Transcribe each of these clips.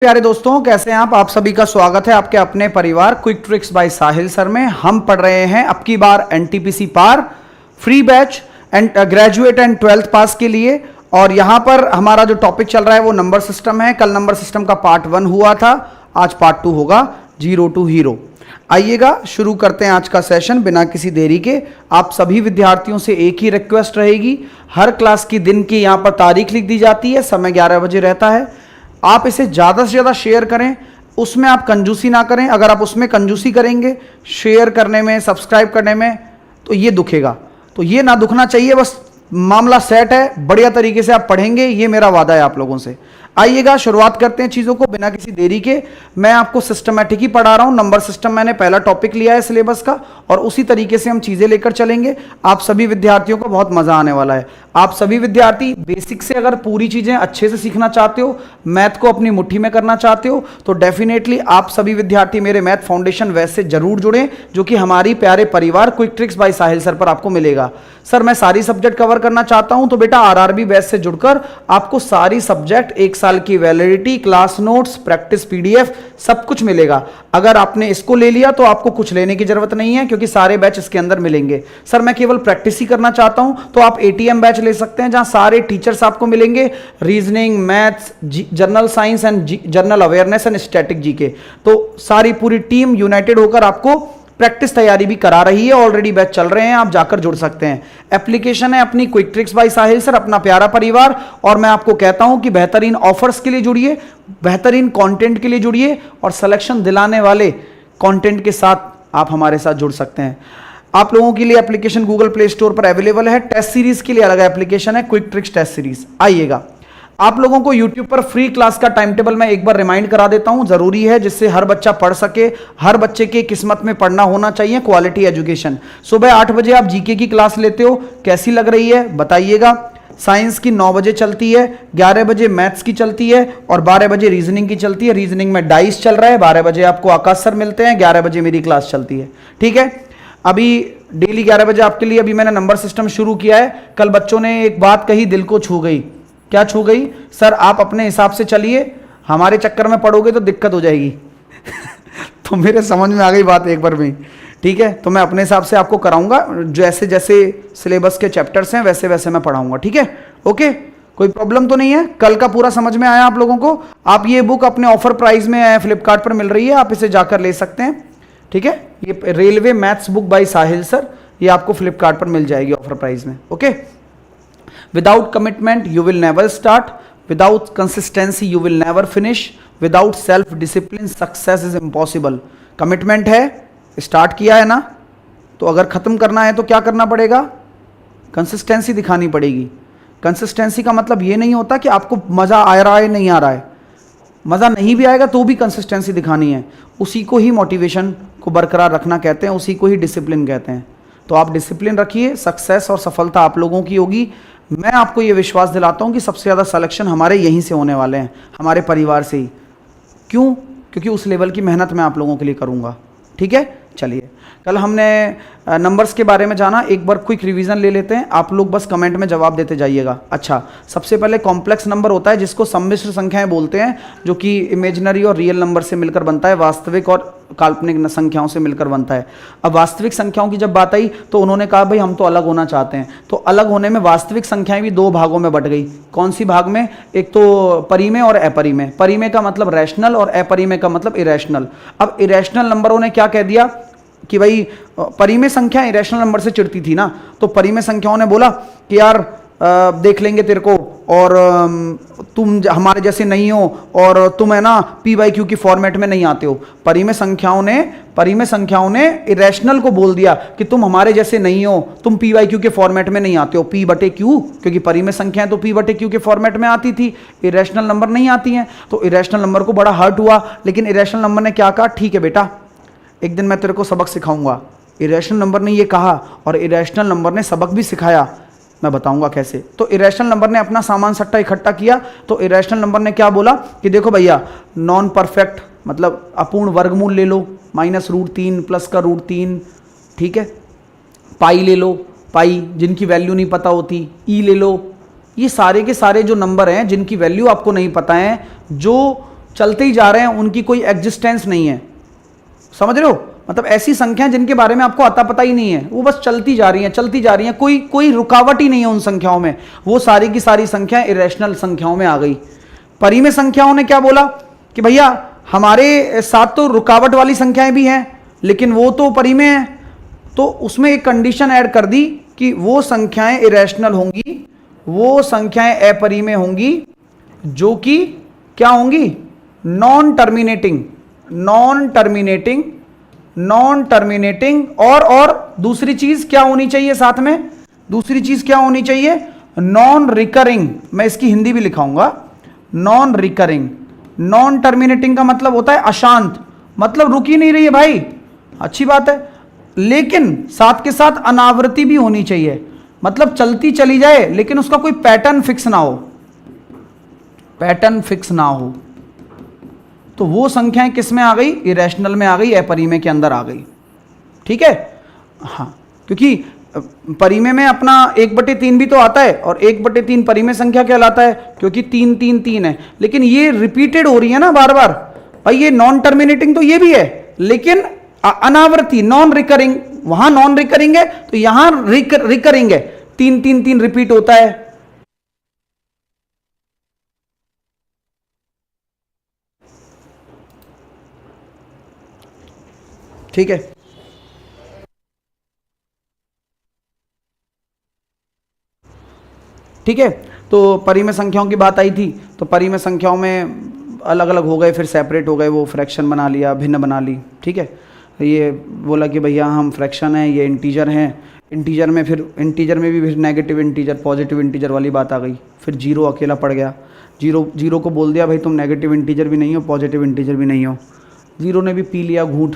प्यारे दोस्तों, कैसे हैं आप सभी का स्वागत है आपके अपने परिवार quick tricks by Sahil sir में। हम पढ़ रहे हैं अब की बार एनटीपीसी पार free batch and graduate and 12th pass के लिए। और यहां पर हमारा जो टॉपिक चल रहा है वो नंबर सिस्टम है। कल नंबर सिस्टम का पार्ट 1 हुआ था, आज पार्ट 2 होगा, जीरो टू हीरो। आइएगा शुरू करते हैं आज का सेशन बिना किसी देरी के। आप सभी विद्यार्थियों से एक ही रिक्वेस्ट रहेगी, हर क्लास की दिन की यहां पर तारीख लिख दी जाती है, समय 11 बजे रहता है। आप इसे ज़्यादा से ज़्यादा शेयर करें, उसमें आप कंजूसी ना करें। अगर आप उसमें कंजूसी करेंगे शेयर करने में, सब्सक्राइब करने में, तो ये दुखेगा। तो ये ना दुखना चाहिए, बस मामला सेट है, बढ़िया तरीके से आप पढ़ेंगे, ये मेरा वादा है आप लोगों से। आइएगा शुरुआत करते हैं चीज़ों को बिना किसी देरी के। मैं आपको सिस्टमैटिक ही पढ़ा रहा हूं, नंबर सिस्टम मैंने पहला टॉपिक लिया है सिलेबस का, और उसी तरीके से हम चीज़ें लेकर चलेंगे। आप सभी विद्यार्थियों को बहुत मज़ा आने वाला है। आप सभी विद्यार्थी बेसिक से अगर पूरी चीज़ें अच्छे से सीखना चाहते हो, मैथ को अपनी मुट्ठी में करना चाहते हो, तो डेफिनेटली आप सभी विद्यार्थी मेरे मैथ फाउंडेशन बैच से जरूर जुड़ें, जो कि हमारी प्यारे परिवार quick tricks by Sahil sir पर आपको मिलेगा। सर मैं सारी सब्जेक्ट कवर करना चाहता हूं, तो बेटा आरआरबी बैच से जुड़कर आपको सारी सब्जेक्ट, 1 साल की validity, class notes, practice PDF सब कुछ मिलेगा। अगर आपने इसको ले लिया तो आपको कुछ लेने की जरूरत नहीं है, क्योंकि सारे बैच इसके अंदर मिलेंगे। सर मैं केवल प्रैक्टिस ही करना चाहता हूं, तो आप एटीएम बैच ले सकते हैं, जहां सारे टीचर्स आपको मिलेंगे, reasoning, maths, general science and general awareness and static GK. तो सारी पूरी टीम यूनाइटेड होकर आपको प्रैक्टिस तैयारी भी करा रही है, ऑलरेडी बैच चल रहे हैं, आप जाकर जुड़ सकते हैं। एप्लीकेशन है अपनी quick tricks by Sahil sir, अपना प्यारा परिवार। और मैं आपको कहता हूं कि बेहतरीन ऑफर्स के लिए जुड़िए, बेहतरीन कंटेंट के लिए जुड़िए, और सिलेक्शन दिलाने वाले कंटेंट के साथ आप हमारे साथ जुड़ सकते हैं। आप लोगों के लिए एप्लीकेशन गूगल प्ले स्टोर पर अवेलेबल है। टेस्ट सीरीज के लिए अलग एप्लीकेशन है, क्विक ट्रिक्स टेस्ट सीरीज। आइएगा, आप लोगों को YouTube पर फ्री क्लास का टाइम टेबल मैं एक बार रिमाइंड करा देता हूं, जरूरी है, जिससे हर बच्चा पढ़ सके। हर बच्चे के किस्मत में पढ़ना होना चाहिए, क्वालिटी एजुकेशन। सुबह 8 बजे आप जीके की क्लास लेते हो, कैसी लग रही है बताइएगा। साइंस की 9 बजे चलती है, 11 बजे मैथ्स की चलती है, और 12 बजे रीजनिंग की चलती है। रीजनिंग में डाइस चल रहा है, 12 बजे आपको आकाश सर मिलते हैं, 11 बजे मेरी क्लास चलती है। ठीक है, अभी डेली 11 बजे आपके लिए अभी मैंने नंबर सिस्टम शुरू किया है। कल बच्चों ने एक बात कही, दिल को छू गई। क्या छू गई? सर आप अपने हिसाब से चलिए, हमारे चक्कर में पढ़ोगे तो दिक्कत हो जाएगी। तो मेरे समझ में आ गई बात एक बार में। ठीक है, तो मैं अपने हिसाब से आपको कराऊंगा, जैसे जैसे सिलेबस के चैप्टर्स हैं वैसे वैसे मैं पढ़ाऊंगा। ठीक है, ओके, कोई प्रॉब्लम तो नहीं है? कल का पूरा समझ में आया आप लोगों को? आप ये बुक अपने ऑफर प्राइस में फ्लिपकार्ट पर मिल रही है, आप इसे जाकर ले सकते हैं। ठीक है, ये railway maths book by Sahil sir, ये आपको फ्लिपकार्ट पर मिल जाएगी ऑफर प्राइस में। Okay, without commitment you will never start, without consistency you will never finish, without self discipline success is impossible। Commitment है, स्टार्ट किया है ना, तो अगर खत्म करना है तो क्या करना पड़ेगा? कंसिस्टेंसी दिखानी पड़ेगी। कंसिस्टेंसी का मतलब ये नहीं होता कि आपको मजा आ रहा है नहीं आ रहा है, मजा नहीं भी आएगा तो भी कंसिस्टेंसी दिखानी है। उसी को ही मोटिवेशन को बरकरार रखना कहते हैं, उसी को ही डिसिप्लिन कहते हैं। तो आप डिसिप्लिन रखिए, सक्सेस और सफलता आप लोगों की होगी। मैं आपको ये विश्वास दिलाता हूँ कि सबसे ज़्यादा सिलेक्शन हमारे यहीं से होने वाले हैं, हमारे परिवार से ही। क्यों? क्योंकि उस लेवल की मेहनत मैं आप लोगों के लिए करूँगा। ठीक है, चलिए, कल हमने नंबर्स के बारे में जाना, एक बार क्विक रिवीजन ले लेते हैं। आप लोग बस कमेंट में जवाब देते जाइएगा। अच्छा, सबसे पहले कॉम्प्लेक्स नंबर होता है, जिसको सम्मिश्र संख्याएं बोलते हैं, जो कि इमेजिनरी और रियल नंबर से मिलकर बनता है, वास्तविक और काल्पनिक संख्याओं से मिलकर बनता है। अब वास्तविक संख्याओं की जब बात आई तो उन्होंने कहा भाई हम तो अलग होना चाहते हैं। तो अलग होने में वास्तविक संख्याएं भी 2 भागों में बट गई। कौन सी भाग में? एक तो परिमेय और अपरिमेय। परिमेय का मतलब रैशनल और अपरिमेय का मतलब इरेशनल। अब इरेशनल नंबरों ने क्या कह दिया कि भाई परिमेय संख्या इरेशनल नंबर से चिढ़ती थी ना, तो परिमेय संख्याओं ने बोला कि यार देख लेंगे तेरे को, और तुम हमारे जैसे नहीं हो, और तुम है ना पी बाई क्यू की फॉर्मेट में नहीं आते हो। परिमेय संख्याओं ने इरेशनल को बोल दिया कि तुम हमारे जैसे नहीं हो, तुम पी बाई क्यू के फॉर्मेट में नहीं आते हो। पी बटे क्यू, क्योंकि परिमेय संख्याएं तो पी बटे क्यू के फॉर्मेट में आती थी, इरेशनल नंबर नहीं आती हैं। तो इरेशनल नंबर को बड़ा हर्ट हुआ, लेकिन इरेशनल नंबर ने क्या कहा? ठीक है बेटा, एक दिन मैं तेरे को सबक सिखाऊंगा। इरेशनल नंबर ने ये कहा, और इरेशनल नंबर ने सबक भी सिखाया, मैं बताऊंगा कैसे। तो इरेशनल नंबर ने अपना सामान सट्टा इकट्ठा किया। तो इरेशनल नंबर ने क्या बोला कि देखो भैया, नॉन परफेक्ट मतलब अपूर्ण वर्गमूल ले लो, -√3 प्लस का √3। ठीक है, पाई ले लो, पाई जिनकी वैल्यू नहीं पता होती, ई ले लो। ये सारे के सारे जो नंबर हैं जिनकी वैल्यू आपको नहीं पता है, जो चलते ही जा रहे हैं, उनकी कोई एग्जिस्टेंस नहीं है। समझ रहे हो? मतलब ऐसी संख्याएं जिनके बारे में आपको अता पता ही नहीं है, वो बस चलती जा रही हैं, चलती जा रही हैं, कोई रुकावट ही नहीं है उन संख्याओं में। वो सारी की सारी संख्याएं इरेशनल संख्याओं में आ गई। परिमेय संख्याओं ने क्या बोला कि भैया हमारे साथ तो रुकावट वाली संख्याएं भी हैं, लेकिन वो तो परिमेय है। तो उसमें एक कंडीशन ऐड कर दी कि वो संख्याएं इरेशनल होंगी, वो संख्याएं अपरिमेय होंगी, जो कि क्या होंगी? नॉन टर्मिनेटिंग, और दूसरी चीज क्या होनी चाहिए साथ में? दूसरी चीज क्या होनी चाहिए? Non recurring. मैं इसकी हिंदी भी लिखाऊंगा, नॉन रिकरिंग। नॉन टर्मिनेटिंग का मतलब होता है अशांत, मतलब रुक ही नहीं रही है भाई, अच्छी बात है। लेकिन साथ के साथ अनावृत्ति भी होनी चाहिए, मतलब चलती चली जाए लेकिन उसका कोई पैटर्न फिक्स ना हो, पैटर्न फिक्स ना हो। तो वो संख्याएं किस में आ गई? इरेशनल में आ गई, अपरिमेय के अंदर आ गई। ठीक है? हाँ, क्योंकि परिमेय में अपना 1/3 भी तो आता है, और 1/3 परिमेय संख्या कहलाता है, क्योंकि 3 3 3 है। लेकिन ये रिपीटेड हो रही है ना बार बार भाई, ये नॉन टर्मिनेटिंग तो ये भी है, लेकिन अनावृत्ति, नॉन रिकरिंग। वहां नॉन रिकरिंग है तो यहां रिकरिंग है, 3 3 3 रिपीट होता है। ठीक है? ठीक है, तो परिमेय संख्याओं की बात आई थी, तो परिमेय संख्याओं में अलग अलग हो गए, फिर सेपरेट हो गए, वो फ्रैक्शन बना लिया, भिन्न बना ली। ठीक है, ये बोला कि भैया हम फ्रैक्शन है, ये इंटीजर हैं। इंटीजर में भी फिर नेगेटिव इंटीजर, पॉजिटिव इंटीजर वाली बात आ गई। फिर जीरो अकेला पड़ गया, जीरो को बोल दिया भाई तुम नेगेटिव इंटीजर भी नहीं हो, पॉजिटिव इंटीजर भी नहीं हो। जीरो ने भी पी लिया घूंट,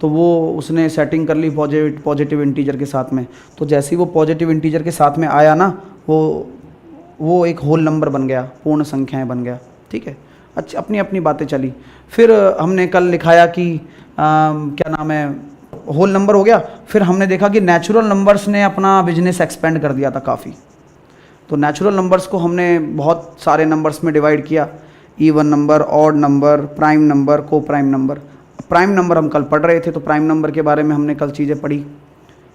तो वो उसने सेटिंग कर ली पॉजिटिव इंटीजर के साथ में। तो जैसे ही वो पॉजिटिव इंटीजर के साथ में आया ना, वो एक होल नंबर बन गया, पूर्ण संख्याएं बन गया। ठीक है, अच्छा, अपनी अपनी बातें चली। फिर हमने कल लिखाया कि क्या नाम है, होल नंबर हो गया। फिर हमने देखा कि नेचुरल नंबर्स ने अपना बिजनेस एक्सपेंड कर दिया था काफ़ी। तो नेचुरल नंबर्स को हमने बहुत सारे नंबर्स में डिवाइड किया, even number, odd number, prime number, को प्राइम नंबर। प्राइम नंबर हम कल पढ़ रहे थे, तो प्राइम नंबर के बारे में हमने कल चीज़ें पढ़ी।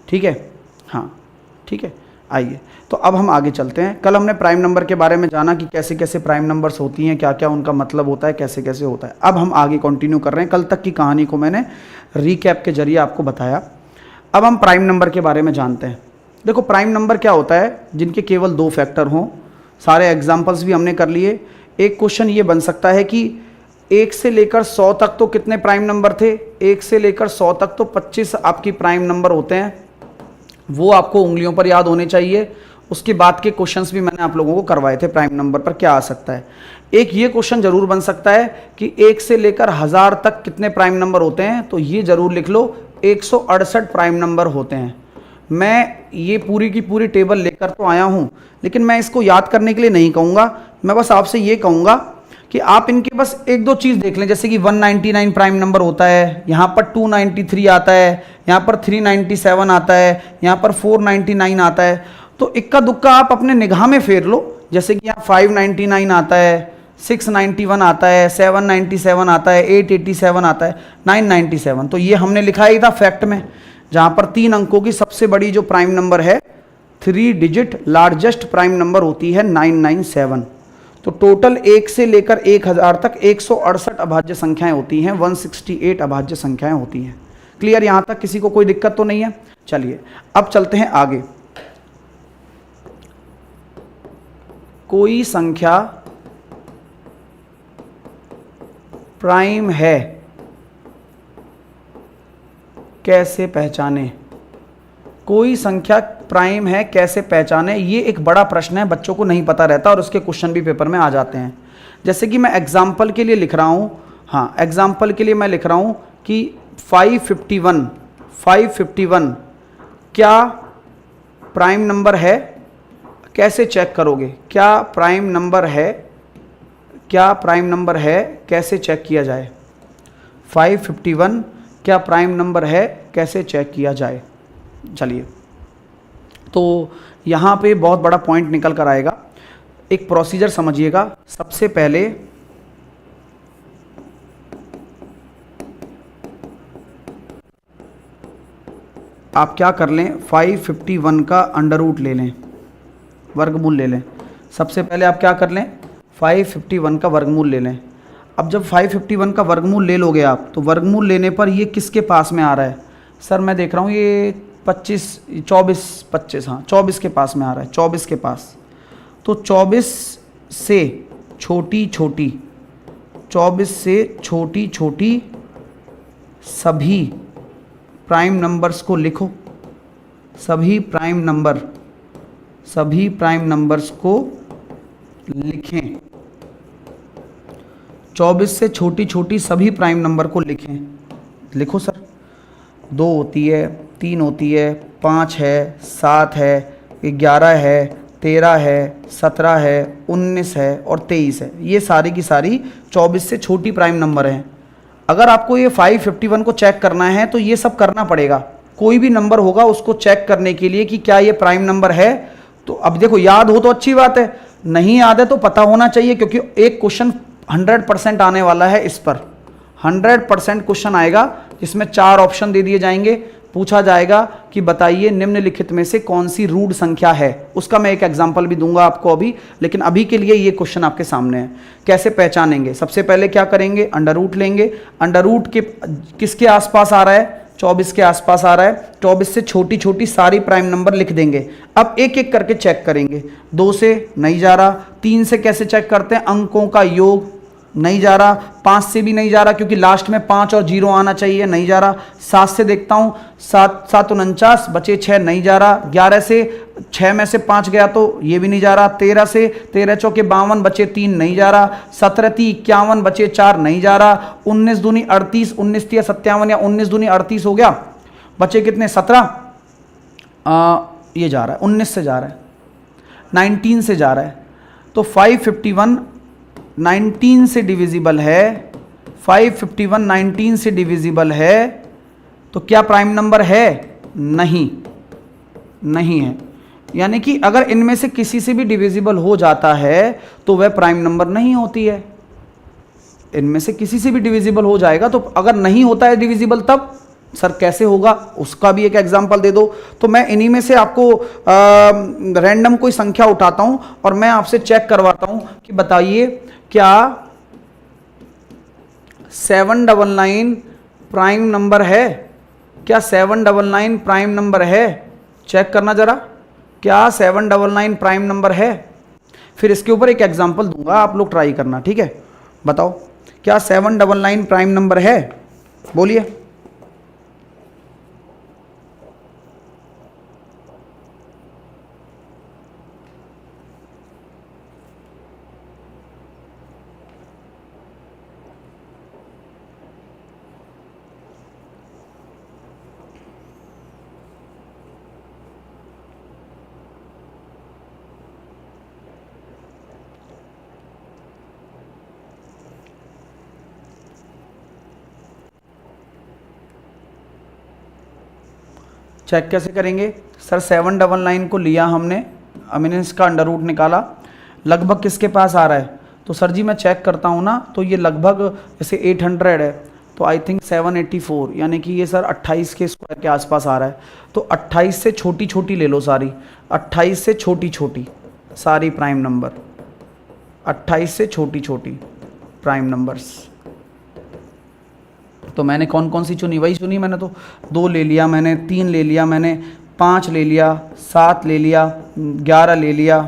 ठीक है? हाँ, ठीक है, आइए तो अब हम आगे चलते हैं। कल हमने प्राइम नंबर के बारे में जाना कि कैसे कैसे प्राइम नंबर्स होती हैं, क्या क्या उनका मतलब होता है, कैसे कैसे होता है। अब हम आगे कंटिन्यू कर रहे हैं, कल तक की कहानी को मैंने रीकैप के जरिए आपको बताया। अब हम प्राइम नंबर के बारे में जानते हैं। देखो, प्राइम नंबर क्या होता है? जिनके केवल 2 फैक्टर हों। सारे एग्जाम्पल्स भी हमने कर लिए। एक क्वेश्चन ये बन सकता है कि 1 से लेकर 100 तक तो कितने प्राइम नंबर थे? 1 से लेकर 100 तक तो 25 आपकी प्राइम नंबर होते हैं, वो आपको उंगलियों पर याद होने चाहिए। उसके बाद के क्वेश्चंस भी मैंने आप लोगों को करवाए थे, प्राइम नंबर पर क्या आ सकता है। एक ये क्वेश्चन जरूर बन सकता है कि 1 से लेकर 1000 तक कितने प्राइम नंबर होते हैं, तो ये जरूर लिख लो, 168 प्राइम नंबर होते हैं। मैं ये पूरी की पूरी टेबल लेकर तो आया हूँ, लेकिन मैं इसको याद करने के लिए नहीं कहूँगा। मैं बस आपसे ये कहूँगा कि आप इनके बस 1-2 चीज़ देख लें। जैसे कि 199 प्राइम नंबर होता है, यहाँ पर 293 आता है, यहाँ पर 397 आता है, यहाँ पर 499 आता है। तो इक्का दुक्का आप अपने निगाह में फेर लो। जैसे कि यहाँ 599 आता है, 691 आता है, 797 आता है, 887 आता है, 997। तो ये हमने लिखा ही था फैक्ट में, जहाँ पर 3 अंकों की सबसे बड़ी जो प्राइम नंबर है, 3 डिजिट लार्जेस्ट प्राइम नंबर होती है 997। तो टोटल 1 से लेकर 1000 तक 168 अभाज्य संख्याएं होती हैं, 168 अभाज्य संख्याएं होती हैं। क्लियर? यहाँ तक किसी को कोई दिक्कत तो नहीं है? चलिए अब चलते हैं आगे। कोई संख्या प्राइम है कैसे पहचाने? कोई संख्या प्राइम है कैसे पहचाने, ये एक बड़ा प्रश्न है, बच्चों को नहीं पता रहता और उसके क्वेश्चन भी पेपर में आ जाते हैं। जैसे कि मैं एग्जाम्पल के लिए लिख रहा हूँ, हाँ एग्जाम्पल के लिए मैं लिख रहा हूँ कि 551 क्या प्राइम नंबर है? कैसे चेक करोगे? क्या प्राइम नंबर है? क्या प्राइम नंबर है? कैसे चेक किया जाए? 551 क्या प्राइम नंबर है? कैसे चेक किया जाए? चलिए, तो यहाँ पे बहुत बड़ा पॉइंट निकल कर आएगा। एक प्रोसीजर समझिएगा। सबसे पहले आप क्या कर लें, 551 का अंडर रूट ले लें, वर्गमूल ले लें। सबसे पहले आप क्या कर लें, 551 का वर्गमूल ले लें। अब जब 551 का वर्गमूल ले लोगे आप, तो वर्गमूल लेने पर ये किसके पास में आ रहा है? सर मैं देख रहा हूँ ये 24 हाँ 24 के पास में आ रहा है, 24 के पास। तो 24 से छोटी छोटी 24 से छोटी छोटी सभी प्राइम नंबर्स को लिखो, सभी प्राइम नंबर्स को लिखें। 24 से छोटी छोटी सभी प्राइम नंबर को लिखें। लिखो सर, 2 होती है, 3 होती है, 5 है, 7 है, 11 है, 13 है, 17 है, 19 है और 23 है। ये सारी की सारी 24 से छोटी प्राइम नंबर हैं। अगर आपको ये 551 को चेक करना है तो ये सब करना पड़ेगा। कोई भी नंबर होगा उसको चेक करने के लिए कि क्या ये प्राइम नंबर है। तो अब देखो, याद हो तो अच्छी बात है, नहीं याद है तो पता होना चाहिए, क्योंकि एक क्वेश्चन 100% आने वाला है इस पर। 100% क्वेश्चन आएगा जिसमें 4 ऑप्शन दे दिए जाएंगे। पूछा जाएगा कि बताइए निम्नलिखित में से कौन सी रूट संख्या है। उसका मैं एक एग्जांपल भी दूंगा आपको अभी, लेकिन अभी के लिए ये क्वेश्चन आपके सामने है। कैसे पहचानेंगे? सबसे पहले क्या करेंगे, अंडर रूट लेंगे। अंडर रूट के किसके आसपास आ रहा है? 24 के आसपास आ रहा है। 24 से छोटी छोटी सारी प्राइम नंबर लिख देंगे। अब एक एक करके चेक करेंगे। 2 से नहीं जा रहा। 3 से कैसे चेक करते हैं? अंकों का योग, नहीं जा रहा। 5 से भी नहीं जा रहा, क्योंकि लास्ट में 5 और 0 आना चाहिए, नहीं जा रहा। 7 से देखता हूँ, 7 49 बचे 6, नहीं जा रहा। 11 से 6 में से 5 गया तो ये भी नहीं जा रहा। 13 से 13 चौके 52 बचे 3, नहीं जा रहा। 17 3 51 बचे 4, नहीं जा रहा। 19 दूनी 38, 19 3 57 या 19 दूनी 38 हो गया। बचे कितने? 17। ये जा रहा है 19 से जा रहा है, 19 से जा रहा है। तो 551 19 से डिविजिबल है। 551 19 से डिविजिबल है, तो क्या प्राइम नंबर है? नहीं, नहीं है। यानी कि अगर इनमें से किसी से भी डिविजिबल हो जाता है तो वह प्राइम नंबर नहीं होती है। इनमें से किसी से भी डिविजिबल हो जाएगा, तो अगर नहीं होता है डिविजिबल तब सर कैसे होगा, उसका भी एक एग्जांपल दे दो। तो मैं इन्हीं में से आपको रैंडम कोई संख्या उठाता हूं और मैं आपसे चेक करवाता हूं कि बताइए क्या 799 प्राइम नंबर है? क्या 799 प्राइम नंबर है? चेक करना जरा, क्या 799 प्राइम नंबर है? फिर इसके ऊपर एक एग्जांपल दूंगा, आप लोग ट्राई करना, ठीक है? बताओ क्या 799 प्राइम नंबर है? बोलिए। चेक कैसे करेंगे सर? 799 को लिया हमने, हमने इसका अंडर रूट निकाला, लगभग किसके पास आ रहा है? तो सर जी मैं चेक करता हूँ ना, तो ये लगभग जैसे 800 है, तो आई थिंक 784, यानी कि ये सर 28 के स्क्वायर के आसपास आ रहा है। तो 28 से छोटी छोटी ले लो सारी, 28 से छोटी छोटी सारी प्राइम नंबर, 28 से छोटी छोटी प्राइम नंबर्स। तो मैंने कौन कौन सी चुनी? वही चुनी मैंने, तो 2 ले लिया मैंने, 3 ले लिया मैंने, 5 ले लिया, 7 ले लिया, 11 ले लिया,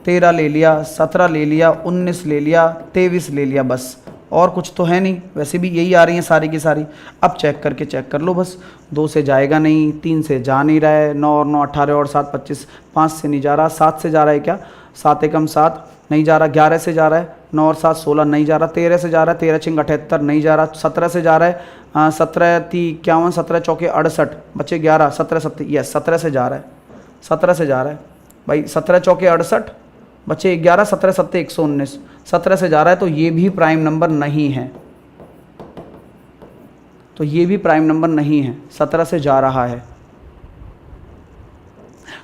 13 ले लिया, 17 ले लिया, 19 ले लिया, 23 ले लिया। बस और कुछ तो है नहीं, वैसे भी यही आ रही हैं सारी की सारी। अब चेक करके चेक कर लो बस। 2 से जाएगा नहीं, 3 से जा नहीं रहा है, 9 और 9 18 और 7 25, 5 से नहीं जा रहा, 7 से जा रहा है क्या? 7 एकम 7 नहीं जा रहा, 11 से जा रहा है, 9 और 7 16 नहीं जा रहा, 13 से जा रहा है, 13 छिंग 78 नहीं जा रहा, 17 से जा रहा है, 17 3 51, 17 चौके 68 बचे 11, 17 7 यस 17 से जा रहा है, 17 से जा रहा है भाई, 17 चौके 68 बचे 11, 17 7 119, 17 से जा रहा है। तो ये भी प्राइम नंबर नहीं है, तो ये भी प्राइम नंबर नहीं है, 17 से जा रहा है।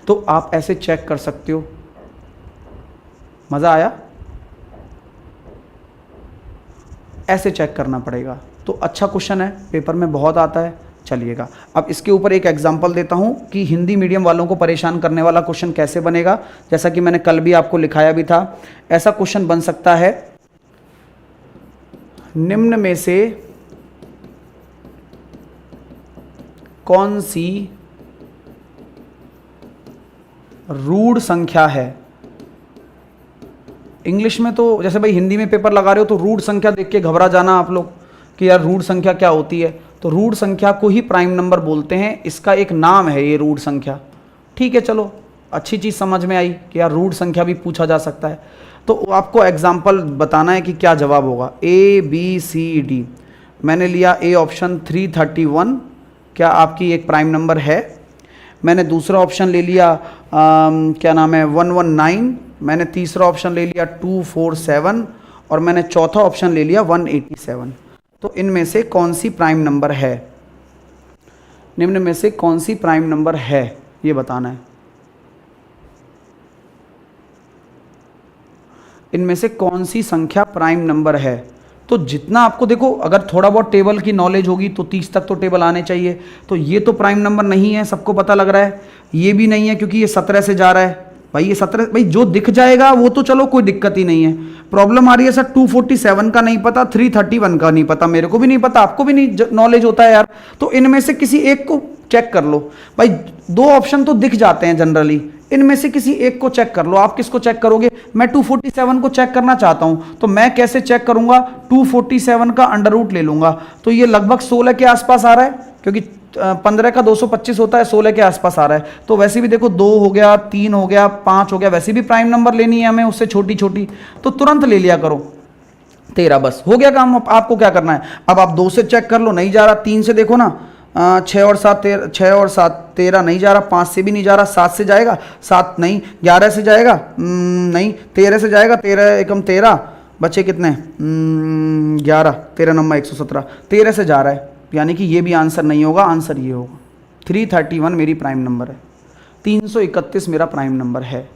तो आप ऐसे चेक कर सकते हो। मज़ा आया? ऐसे चेक करना पड़ेगा। तो अच्छा क्वेश्चन है, पेपर में बहुत आता है, चलिएगा, अब इसके ऊपर एक एग्जाम्पल देता हूं कि हिंदी मीडियम वालों को परेशान करने वाला क्वेश्चन कैसे बनेगा। जैसा कि मैंने कल भी आपको लिखाया भी था, ऐसा क्वेश्चन बन सकता है, निम्न में से कौन सी रूढ़ संख्या है। इंग्लिश में तो जैसे भाई हिंदी में पेपर लगा रहे हो तो रूढ़ संख्या देख के घबरा जाना आप लोग कि यार रूढ़ संख्या क्या होती है। तो रूढ़ संख्या को ही प्राइम नंबर बोलते हैं, इसका एक नाम है ये रूढ़ संख्या। ठीक है, चलो अच्छी चीज़ समझ में आई कि यार रूढ़ संख्या भी पूछा जा सकता है। तो आपको एग्जाम्पल बताना है कि क्या जवाब होगा। A B C D, मैंने लिया ए ऑप्शन 331, क्या आपकी एक प्राइम नंबर है। मैंने दूसरा ऑप्शन ले लिया क्या नाम है 119, मैंने तीसरा ऑप्शन ले लिया 247 और मैंने चौथा ऑप्शन ले लिया 187। तो इनमें से कौन सी प्राइम नंबर है, निम्न में से कौन सी प्राइम नंबर है ये बताना है। इनमें से कौन सी संख्या प्राइम नंबर है। तो जितना आपको देखो, अगर थोड़ा बहुत टेबल की नॉलेज होगी तो 30 तक तो टेबल आने चाहिए। तो ये तो प्राइम नंबर नहीं है, सबको पता लग रहा है। ये भी नहीं है क्योंकि ये 17 से जा रहा है। भाई ये 17, भाई जो दिख जाएगा वो तो चलो कोई दिक्कत ही नहीं है। प्रॉब्लम आ रही है सर 247 का नहीं पता, 331 का नहीं पता, मेरे को भी नहीं पता, आपको भी नहीं नॉलेज होता है यार। तो इनमें से किसी एक को चेक कर लो। भाई दो ऑप्शन तो दिख जाते हैं जनरली, इनमें से किसी एक को चेक कर लो। आप किसको चेक करोगे? मैं 247 को चेक करना चाहता हूं, तो मैं कैसे चेक करूंगा? 247 का अंडर रूट ले लूंगा, तो ये लगभग 16 के आसपास आ रहा है, क्योंकि 15 का 225 होता है, 16 के आसपास आ रहा है। तो वैसे भी देखो 2 हो गया, 3 हो गया, 5 हो गया, वैसे भी प्राइम नंबर लेनी है हमें उससे छोटी छोटी, तो तुरंत ले लिया करो 13, बस हो गया काम। आपको क्या करना है, अब आप 2 से चेक कर लो, नहीं जा रहा। 3 से देखो ना, 6 और 7 13 नहीं जा रहा, 5 से भी नहीं जा रहा, 7 से जाएगा, 7 नहीं, 11 से जाएगा नहीं, 13 से जाएगा, 13 एकम 13, बचे कितने 11, 13 नंबर 117, 13 से जा रहा है, यानी कि ये भी आंसर नहीं होगा, आंसर ये होगा। 331 मेरी प्राइम नंबर है, 331 मेरा प्राइम नंबर है,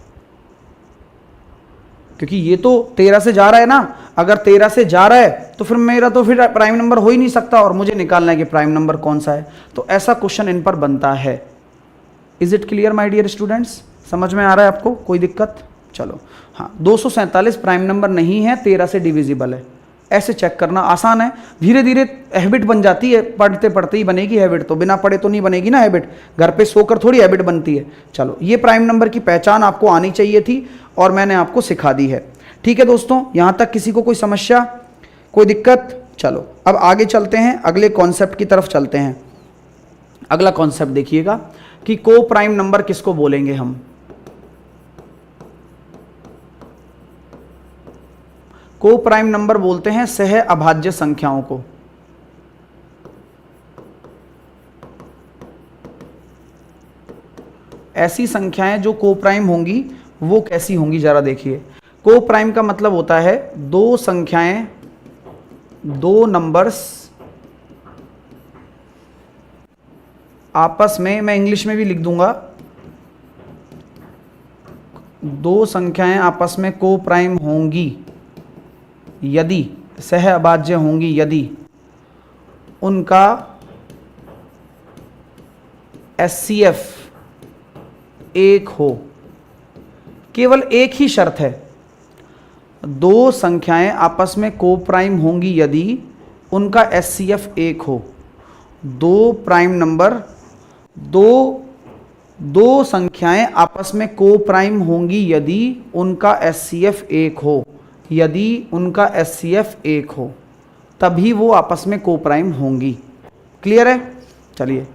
क्योंकि ये तो 13 से जा रहा है ना। अगर 13 से जा रहा है तो फिर मेरा तो फिर प्राइम नंबर हो ही नहीं सकता, और मुझे निकालना है कि प्राइम नंबर कौन सा है। तो ऐसा क्वेश्चन इन पर बनता है। Is it clear my dear students? समझ में आ रहा है आपको? कोई दिक्कत? चलो हाँ, 247 प्राइम नंबर नहीं है, 13 से डिविजिबल है। ऐसे चेक करना आसान है, धीरे धीरे हैबिट बन जाती है, पढ़ते पढ़ते ही बनेगी हैबिट, तो बिना पढ़े तो नहीं बनेगी ना हैबिट, घर पे सोकर थोड़ी हैबिट बनती है। चलो, ये प्राइम नंबर की पहचान आपको आनी चाहिए थी और मैंने आपको सिखा दी है। ठीक है दोस्तों, यहां तक किसी को कोई समस्या, कोई दिक्कत? चलो अब आगे चलते हैं, अगले कॉन्सेप्ट की तरफ चलते हैं। अगला कॉन्सेप्ट देखिएगा कि को प्राइम नंबर किसको बोलेंगे हम। को प्राइम नंबर बोलते हैं सह अभाज्य संख्याओं को। ऐसी संख्याएं जो को प्राइम होंगी वो कैसी होंगी जरा देखिए। को प्राइम का मतलब होता है दो संख्याएं, दो नंबर्स आपस में, मैं इंग्लिश में भी लिख दूंगा, दो संख्याएं आपस में को प्राइम होंगी यदि, सह अभाज्य होंगी यदि उनका HCF एक हो। केवल एक ही शर्त है, दो संख्याएं आपस में को प्राइम होंगी यदि उनका HCF एक हो। दो प्राइम नंबर, दो संख्याएं आपस में को प्राइम होंगी यदि उनका HCF एक हो। यदि उनका HCF एक हो तभी वो आपस में को प्राइम होंगी। क्लियर है? चलिए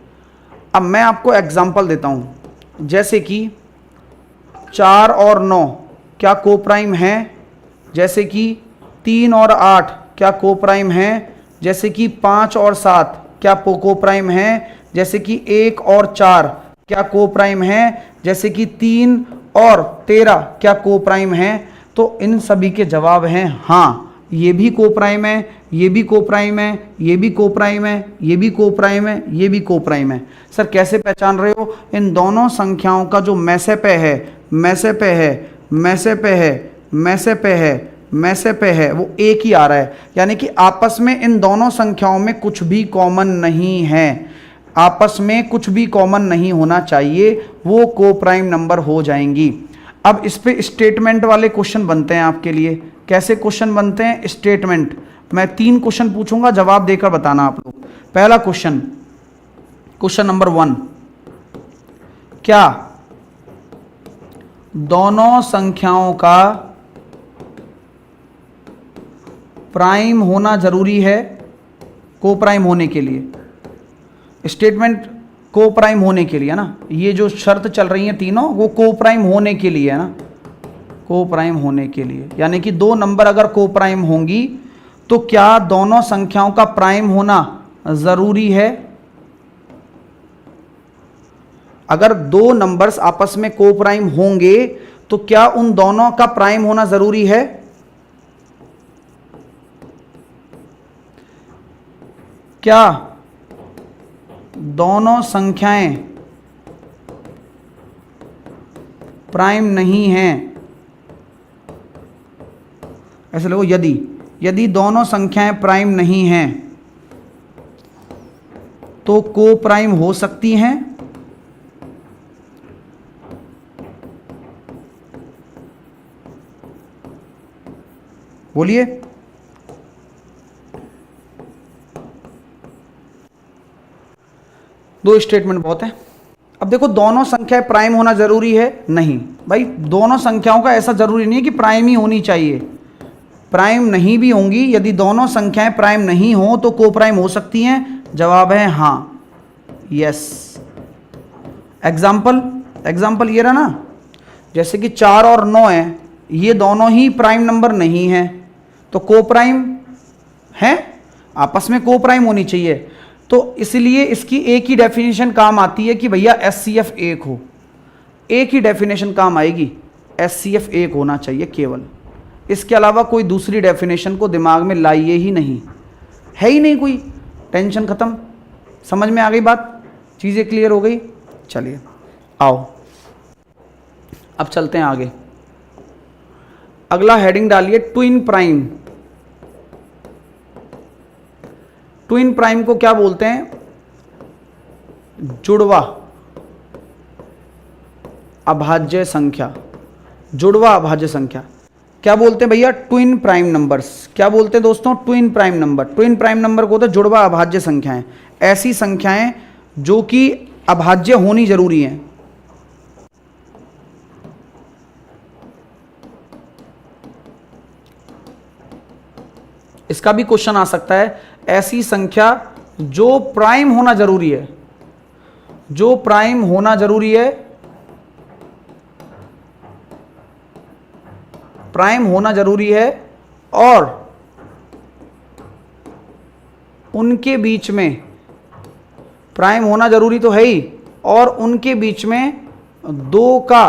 अब मैं आपको एग्जांपल देता हूं, जैसे कि 4 और 9 क्या को प्राइम हैं, जैसे कि 3 और 8 क्या को प्राइम हैं, जैसे कि 5 और 7 क्या को प्राइम हैं, जैसे कि 1 और 4 क्या को प्राइम हैं, जैसे कि 3 और 13 क्या को प्राइम हैं। तो इन सभी के जवाब हैं हाँ, ये भी को प्राइम है, ये भी को प्राइम है, ये भी को प्राइम है, ये भी को प्राइम है, ये भी को प्राइम है। सर कैसे पहचान रहे हो? इन दोनों संख्याओं का जो मैसे पे है, मैसे पे है, मैसे पे है, मैसे पे है, मैसे पे है, वो एक ही आ रहा है, यानी कि आपस में इन दोनों संख्याओं में कुछ भी कॉमन नहीं है। आपस में कुछ भी कॉमन नहीं होना चाहिए, वो को प्राइम नंबर हो जाएंगी। अब इस पे स्टेटमेंट वाले क्वेश्चन बनते हैं आपके लिए। कैसे क्वेश्चन बनते हैं? स्टेटमेंट। मैं 3 क्वेश्चन पूछूंगा, जवाब देकर बताना आप लोग। पहला क्वेश्चन, क्वेश्चन नंबर 1, क्या दोनों संख्याओं का प्राइम होना जरूरी है को प्राइम होने के लिए? स्टेटमेंट को प्राइम होने के लिए है ना, ये जो शर्त चल रही है तीनों, वो को प्राइम होने के लिए है ना, को प्राइम होने के लिए। यानी कि 2 नंबर अगर को प्राइम होंगी तो क्या दोनों संख्याओं का प्राइम होना जरूरी है? अगर 2 नंबर्स आपस में को प्राइम होंगे तो क्या उन दोनों का प्राइम होना जरूरी है? क्या दोनों संख्याएं प्राइम नहीं हैं? ऐसे लोगों, यदि दोनों संख्याएं प्राइम नहीं हैं तो को प्राइम हो सकती हैं? बोलिए। दो स्टेटमेंट बहुत है। अब देखो, दोनों संख्याएं प्राइम होना जरूरी है? नहीं भाई, दोनों संख्याओं का ऐसा जरूरी नहीं है कि प्राइम ही होनी चाहिए। प्राइम नहीं भी होंगी, यदि दोनों संख्याएं प्राइम नहीं हो तो को प्राइम हो सकती हैं। जवाब है हाँ, यस। एग्जाम्पल ये रहा ना, जैसे कि 4 और 9 है, ये दोनों ही प्राइम नंबर नहीं है, तो को प्राइम है, आपस में को प्राइम होनी चाहिए। तो इसलिए इसकी एक ही डेफिनेशन काम आती है कि भैया एचसीएफ 1 हो। एक ही डेफिनेशन काम आएगी, एचसीएफ 1 होना चाहिए केवल। इसके अलावा कोई दूसरी डेफिनेशन को दिमाग में लाइए ही नहीं, है ही नहीं कोई। टेंशन खत्म। समझ में आ गई बात? चीज़ें क्लियर हो गई? चलिए आओ अब चलते हैं आगे। अगला हेडिंग डालिए ट्विन प्राइम। ट्विन प्राइम को क्या बोलते हैं? जुड़वा अभाज्य संख्या। जुड़वा अभाज्य संख्या क्या बोलते हैं भैया? Twin prime numbers. क्या बोलते हैं दोस्तों? Twin prime number. Twin prime number को होता है जुड़वा अभाज्य संख्याएं। ऐसी संख्याएं जो कि अभाज्य होनी जरूरी हैं। इसका भी क्वेश्चन आ सकता है, ऐसी संख्या जो प्राइम होना जरूरी है, जो प्राइम होना जरूरी है, प्राइम होना जरूरी है और उनके बीच में, प्राइम होना जरूरी तो है ही, और उनके बीच में 2 का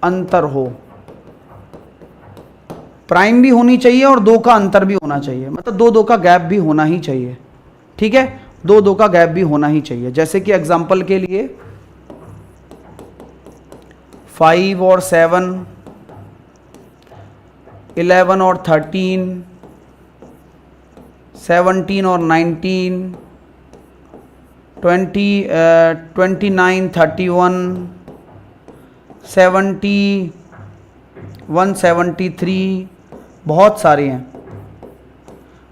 अंतर हो। प्राइम भी होनी चाहिए और 2 का अंतर भी होना चाहिए, मतलब 2 का गैप भी होना ही चाहिए। ठीक है, 2 का गैप भी होना ही चाहिए। जैसे कि एग्जांपल के लिए 5 और 7, 11 और 13, 17 और 19, 29, 31, 70, 173, बहुत सारी हैं,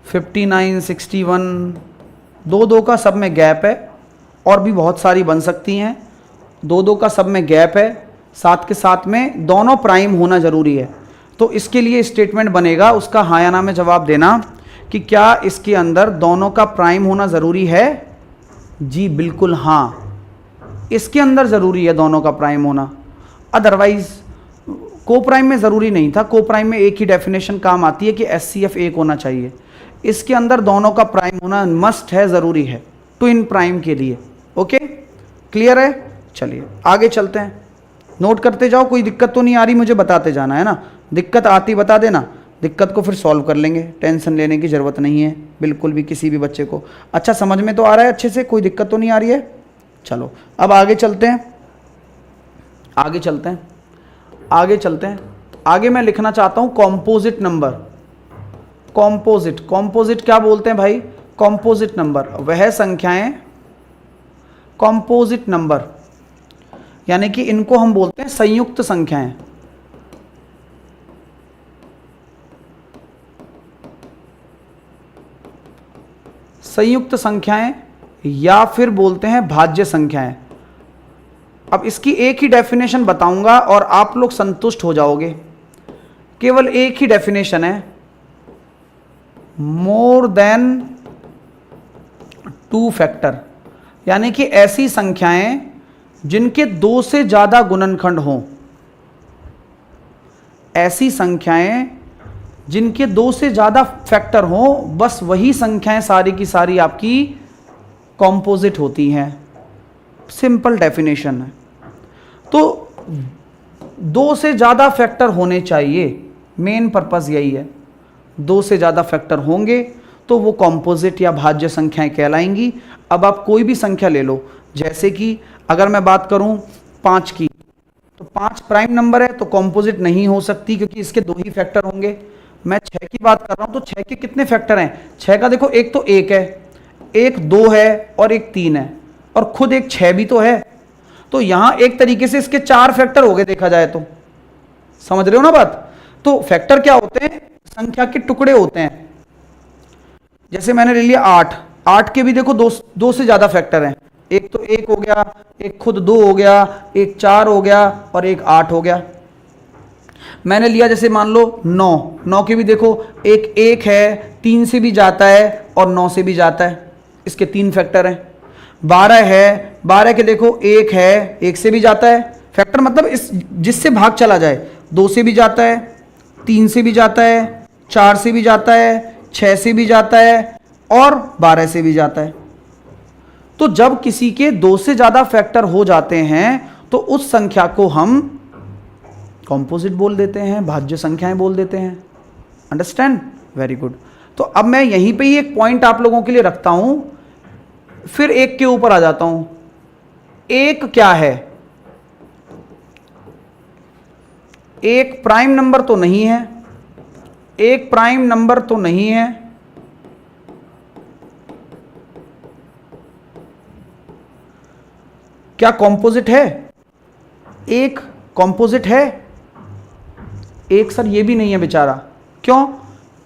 59, 61, 2 का सब में गैप है, और भी बहुत सारी बन सकती हैं। 2 का सब में गैप है, साथ के साथ में दोनों प्राइम होना जरूरी है। तो इसके लिए स्टेटमेंट बनेगा, उसका हाँ या ना में जवाब देना कि क्या इसके अंदर दोनों का प्राइम होना ज़रूरी है? जी बिल्कुल हाँ, इसके अंदर ज़रूरी है दोनों का प्राइम होना, अदरवाइज को प्राइम में ज़रूरी नहीं था। को प्राइम में एक ही डेफिनेशन काम आती है कि एचसीएफ 1 होना चाहिए। इसके अंदर दोनों का प्राइम होना मस्ट है, ज़रूरी है ट्विन प्राइम के लिए। ओके, क्लियर है? चलिए आगे चलते हैं, नोट करते जाओ। कोई दिक्कत तो नहीं आ रही, मुझे बताते जाना है ना। दिक्कत आती बता देना, दिक्कत को फिर सॉल्व कर लेंगे, टेंशन लेने की ज़रूरत नहीं है बिल्कुल भी किसी भी बच्चे को। अच्छा समझ में तो आ रहा है अच्छे से, कोई दिक्कत तो नहीं आ रही है? चलो अब आगे चलते हैं, आगे चलते हैं, आगे चलते हैं। आगे मैं लिखना चाहता हूँ कॉम्पोजिट नंबर। कॉम्पोजिट क्या बोलते हैं भाई? कॉम्पोजिट नंबर वह संख्याएं कॉम्पोजिट नंबर, यानी कि इनको हम बोलते हैं संयुक्त संख्याएं। संयुक्त संख्याएं या फिर बोलते हैं भाज्य संख्याएं। अब इसकी एक ही डेफिनेशन बताऊंगा और आप लोग संतुष्ट हो जाओगे। केवल एक ही डेफिनेशन है, मोर देन 2 फैक्टर, यानी कि ऐसी संख्याएं जिनके 2 से ज्यादा गुणनखंड हों। ऐसी संख्याएं जिनके 2 से ज्यादा फैक्टर हों, बस वही संख्याएं सारी की सारी आपकी कॉम्पोजिट होती हैं। सिंपल डेफिनेशन है। तो 2 से ज्यादा फैक्टर होने चाहिए, मेन पर्पस यही है। 2 से ज्यादा फैक्टर होंगे तो वो कॉम्पोजिट या भाज्य संख्याएं कहलाएंगी। अब आप कोई भी संख्या ले लो, जैसे कि अगर मैं बात करूं 5 की, तो 5 प्राइम नंबर है तो कॉम्पोजिट नहीं हो सकती क्योंकि इसके 2 ही फैक्टर होंगे। मैं 6 की बात कर रहा हूं तो 6 के कितने फैक्टर हैं? 6 का देखो, एक तो 1 है, एक 2 है और एक 3 है, और खुद एक 6 भी तो है। तो यहां एक तरीके से इसके 4 फैक्टर हो गए देखा जाए तो। समझ रहे हो ना बात? तो फैक्टर क्या होते हैं? संख्या के टुकड़े होते हैं। जैसे मैंने ले लिया 8, 8 के भी देखो 2 से ज्यादा फैक्टर हैं। एक तो 1 हो गया, एक खुद 2 हो गया, एक 4 हो गया और एक 8 हो गया। मैंने लिया जैसे मान लो 9, 9 के भी देखो एक 1 है, 3 से भी जाता है और 9 से भी जाता है, इसके 3 फैक्टर हैं। 12 है, 12 के देखो 1 है, 1 से भी जाता है। फैक्टर मतलब इस जिससे भाग चला जाए, 2 से भी जाता है, 3 से भी जाता है, 4 से भी जाता है, 6 से भी जाता है और 12 से भी जाता है। तो जब किसी के 2 से ज्यादा फैक्टर हो जाते हैं तो उस संख्या को हम कॉम्पोजिट बोल देते हैं, भाज्य संख्याएं बोल देते हैं। अंडरस्टैंड? Very good. तो अब मैं यहीं पे ही एक पॉइंट आप लोगों के लिए रखता हूं, फिर एक के ऊपर आ जाता हूं। एक क्या है? एक प्राइम नंबर तो नहीं है, एक प्राइम नंबर तो नहीं है। क्या कॉम्पोजिट है? एक कॉम्पोजिट है? एक सर ये भी नहीं है बेचारा। क्यों?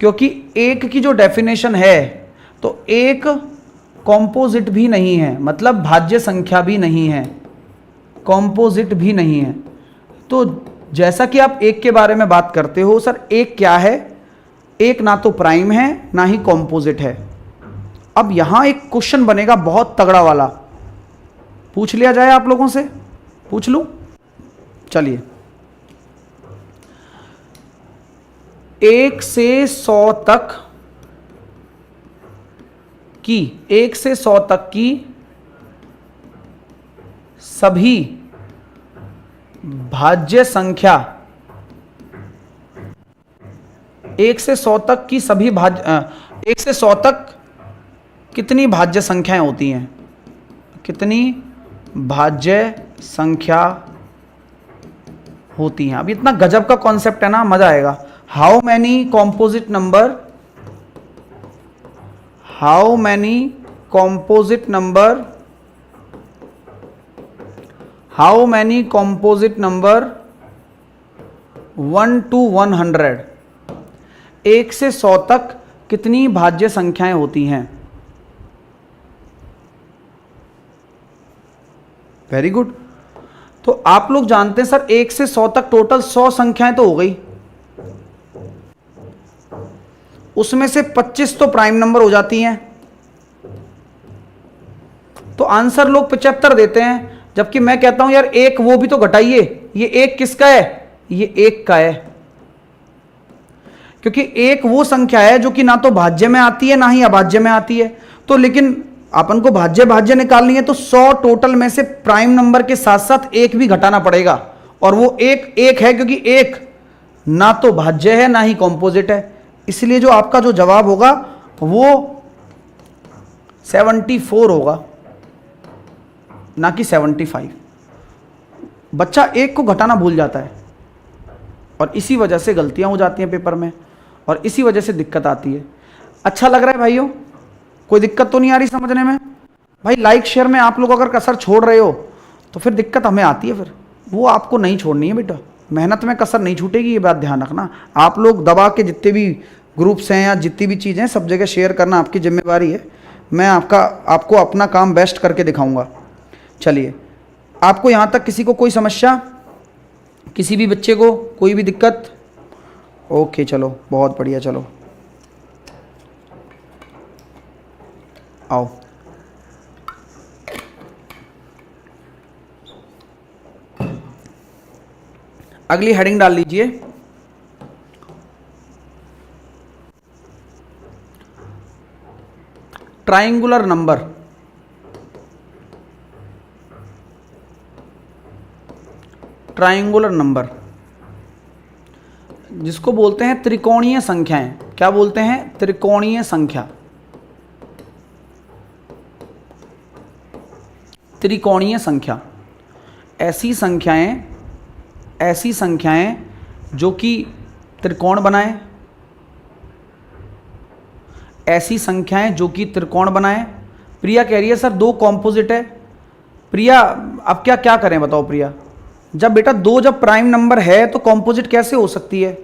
क्योंकि एक की जो डेफिनेशन है, तो एक कॉम्पोजिट भी नहीं है, मतलब भाज्य संख्या भी नहीं है, कॉम्पोजिट भी नहीं है। तो जैसा कि आप एक के बारे में बात करते हो, सर एक क्या है? एक ना तो प्राइम है ना ही कॉम्पोजिट है। अब यहां एक क्वेश्चन बनेगा बहुत तगड़ा वाला, पूछ लिया जाए आप लोगों से? पूछ लूं? चलिए, 1 से 100 तक की, 1 से 100 तक की सभी भाज्य संख्या, 1 से 100 तक की सभी 1 से 100 तक कितनी भाज्य संख्याएं होती हैं? कितनी भाज्य संख्या होती हैं? अब इतना गजब का कॉन्सेप्ट है ना, मजा आएगा। How many composite number, how many composite number, how many composite number 1 to 100, 1 से 100 तक कितनी भाज्य संख्याएं होती हैं? Very good. तो आप लोग जानते हैं सर 1 से 100 तक टोटल 100 संख्याएं तो हो गई, उसमें से 25 तो प्राइम नंबर हो जाती हैं, तो आंसर लोग 75 देते हैं। जबकि मैं कहता हूं यार एक वो भी तो घटाइए, ये एक किसका है? ये एक का है, क्योंकि एक वो संख्या है जो कि ना तो भाज्य में आती है ना ही अभाज्य में आती है। तो लेकिन अपन को भाज्य भाज्य निकालनी है तो 100 टोटल में से प्राइम नंबर के साथ साथ एक भी घटाना पड़ेगा, और वो एक एक है क्योंकि एक ना तो भाज्य है ना ही कॉम्पोजिट है। इसलिए जो आपका जो जवाब होगा वो 74 होगा, ना कि 75। बच्चा एक को घटाना भूल जाता है और इसी वजह से गलतियां हो जाती हैं पेपर में, और इसी वजह से दिक्कत आती है। अच्छा लग रहा है भाइयों? कोई दिक्कत तो नहीं आ रही समझने में? भाई लाइक शेयर में आप लोग अगर कसर छोड़ रहे हो तो फिर दिक्कत हमें आती है, फिर वो आपको नहीं छोड़नी है बेटा। मेहनत में कसर नहीं छूटेगी, ये बात ध्यान रखना। आप लोग दबा के जितने भी ग्रुप्स हैं या जितनी भी चीज़ें हैं सब जगह शेयर करना आपकी जिम्मेवारी है। मैं आपको अपना काम बेस्ट करके दिखाऊंगा। चलिए, आपको यहाँ तक किसी को कोई समस्या, किसी भी बच्चे को कोई भी दिक्कत? ओके चलो बहुत बढ़िया, चलो आओ। अगली हेडिंग डाल लीजिए, ट्रायंगुलर नंबर। ट्रायंगुलर नंबर जिसको बोलते हैं त्रिकोणीय संख्याएं। क्या बोलते हैं? त्रिकोणीय संख्या। त्रिकोणीय संख्या ऐसी संख्याएं जो कि त्रिकोण बनाए, ऐसी संख्याएं जो कि त्रिकोण बनाए। प्रिया कह रही है सर दो कॉम्पोजिट है। प्रिया अब क्या करें बताओ प्रिया? जब बेटा दो जब प्राइम नंबर है तो कॉम्पोजिट कैसे हो सकती है?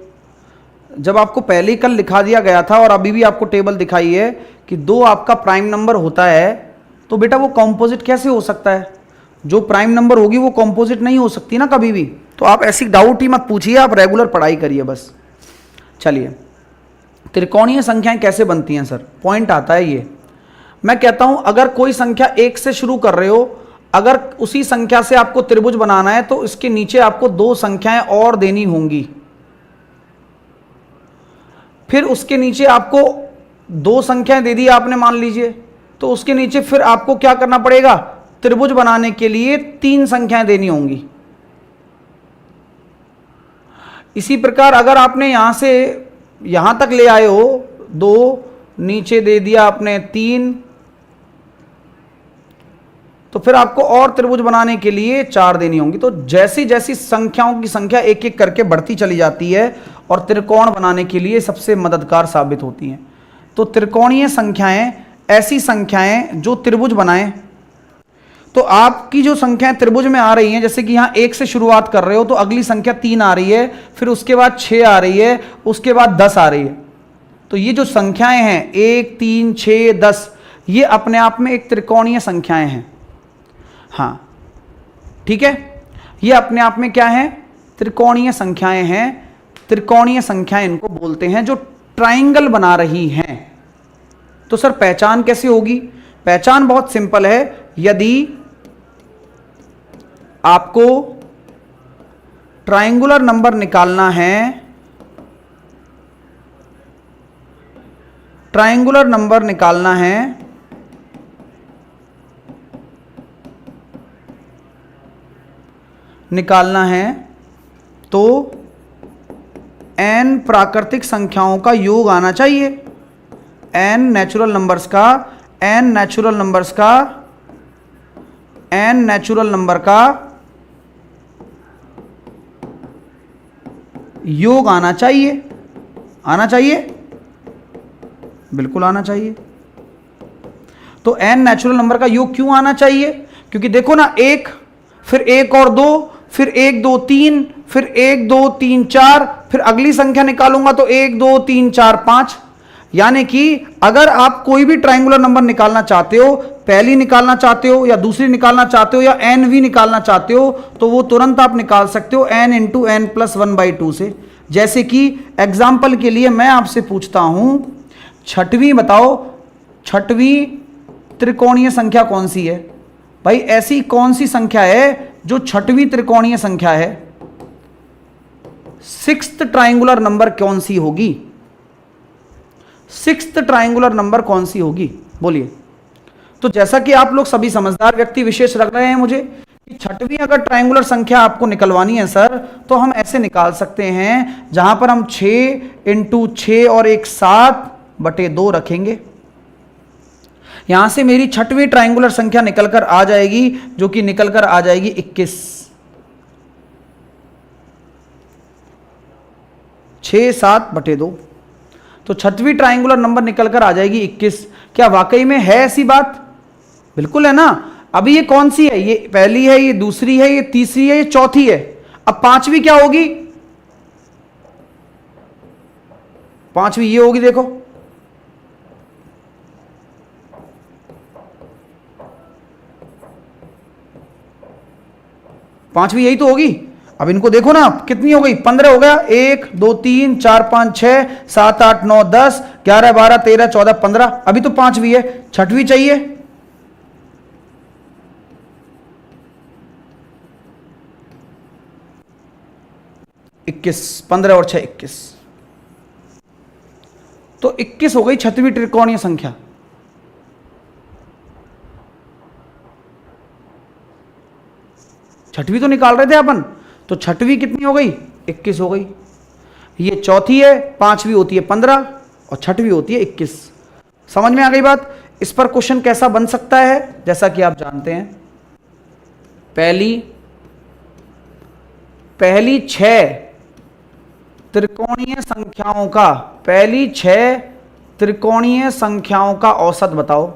जब आपको पहले ही कल लिखा दिया गया था और अभी भी आपको टेबल दिखाई है कि दो आपका प्राइम नंबर होता है, तो बेटा वो कॉम्पोजिट कैसे हो सकता है? जो प्राइम नंबर होगी वो कॉम्पोजिट नहीं हो सकती ना कभी भी। तो आप ऐसी डाउट ही मत पूछिए, आप रेगुलर पढ़ाई करिए बस। चलिए, त्रिकोणीय संख्याएं कैसे बनती हैं सर? पॉइंट आता है ये। मैं कहता हूं अगर कोई संख्या एक से शुरू कर रहे हो, अगर उसी संख्या से आपको त्रिभुज बनाना है तो इसके नीचे आपको दो संख्याएं और देनी होंगी। फिर उसके नीचे आपको दो संख्याएं दे दी आपने मान लीजिए, तो उसके नीचे फिर आपको क्या करना पड़ेगा? त्रिभुज बनाने के लिए तीन संख्याएं देनी होंगी। इसी प्रकार अगर आपने यहां से यहां तक ले आए हो, दो नीचे दे दिया आपने तीन, तो फिर आपको और त्रिभुज बनाने के लिए चार देनी होंगी। तो जैसी जैसी संख्याओं की संख्या एक एक करके बढ़ती चली जाती है और त्रिकोण बनाने के लिए सबसे मददगार साबित होती हैं। तो त्रिकोणीय संख्याएं ऐसी संख्याएं जो त्रिभुज बनाएं। तो आपकी जो संख्याएं त्रिभुज में आ रही हैं, जैसे कि यहां एक से शुरुआत कर रहे हो तो अगली संख्या तीन आ रही है, फिर उसके बाद 6 आ रही है, उसके बाद 10 आ रही है। तो ये जो संख्याएं हैं 1 3 6 10, ये अपने आप में एक त्रिकोणीय संख्याएं हैं। हाँ ठीक है, ये अपने आप में क्या है? त्रिकोणीय संख्याएं हैं। त्रिकोणीय संख्याएं इनको बोलते हैं जो ट्राइंगल बना रही हैं। तो सर पहचान कैसे होगी? पहचान बहुत सिंपल है। यदि आपको ट्रायंगुलर नंबर निकालना है, ट्रायंगुलर नंबर निकालना है तो n प्राकृतिक संख्याओं का योग आना चाहिए। n नेचुरल नंबर्स का योग आना चाहिए। आना चाहिए, बिल्कुल आना चाहिए। तो n नेचुरल नंबर का योग क्यों आना चाहिए? क्योंकि देखो ना, एक, फिर एक और दो, फिर 1 2 3, फिर 1 2 3 4, फिर अगली संख्या निकालूंगा तो 1 2 3 4 5। यानी कि अगर आप कोई भी ट्रायंगुलर नंबर निकालना चाहते हो, पहली निकालना चाहते हो या दूसरी निकालना चाहते हो या n भी निकालना चाहते हो, तो वो तुरंत आप निकाल सकते हो n इंटू n प्लस 1/2 से। जैसे कि एग्जाम्पल के लिए मैं आपसे पूछता हूं, छठवीं बताओ, छठवीं त्रिकोणीय संख्या कौन सी है? भाई ऐसी कौन सी संख्या है जो छठवीं त्रिकोणीय संख्या है? सिक्स्थ ट्रायंगुलर नंबर कौन सी होगी? सिक्स्थ ट्रायंगुलर नंबर कौन सी होगी? बोलिए। तो जैसा कि आप लोग सभी समझदार व्यक्ति विशेष रख रहे हैं मुझे कि छठवीं अगर ट्रायंगुलर संख्या आपको निकलवानी है सर, तो हम ऐसे निकाल सकते हैं, जहां पर हम 6 इंटू 6 और एक 7/2 रखेंगे। यहां से मेरी छठवीं ट्रायंगुलर संख्या निकलकर आ जाएगी, जो कि निकलकर आ जाएगी 21। 6 7/2। तो छठवीं ट्रायंगुलर नंबर निकलकर आ जाएगी 21। क्या वाकई में है ऐसी बात? बिल्कुल है ना। अभी ये कौन सी है, ये पहली है, ये दूसरी है, ये तीसरी है, ये चौथी है। अब पांचवी क्या होगी, पांचवी ये होगी, देखो पांचवी यही तो होगी। अब इनको देखो ना, कितनी हो गई, 15 हो गया, 1 2 3 4 5 6 7 8 9 10 11 12 13 14 15, अभी तो पांचवी है, छठवीं चाहिए। 21, 15 और 6 21, तो 21 हो गई छठवीं त्रिकोणीय संख्या। छठवीं तो निकाल रहे थे अपन, तो छठवीं कितनी हो गई, 21 हो गई। ये चौथी है, पांचवी होती है 15 और छठवीं होती है 21। समझ में आ गई बात। इस पर क्वेश्चन कैसा बन सकता है, जैसा कि आप जानते हैं, पहली 6 त्रिकोणीय संख्याओं का, पहली 6 त्रिकोणीय संख्याओं का औसत बताओ।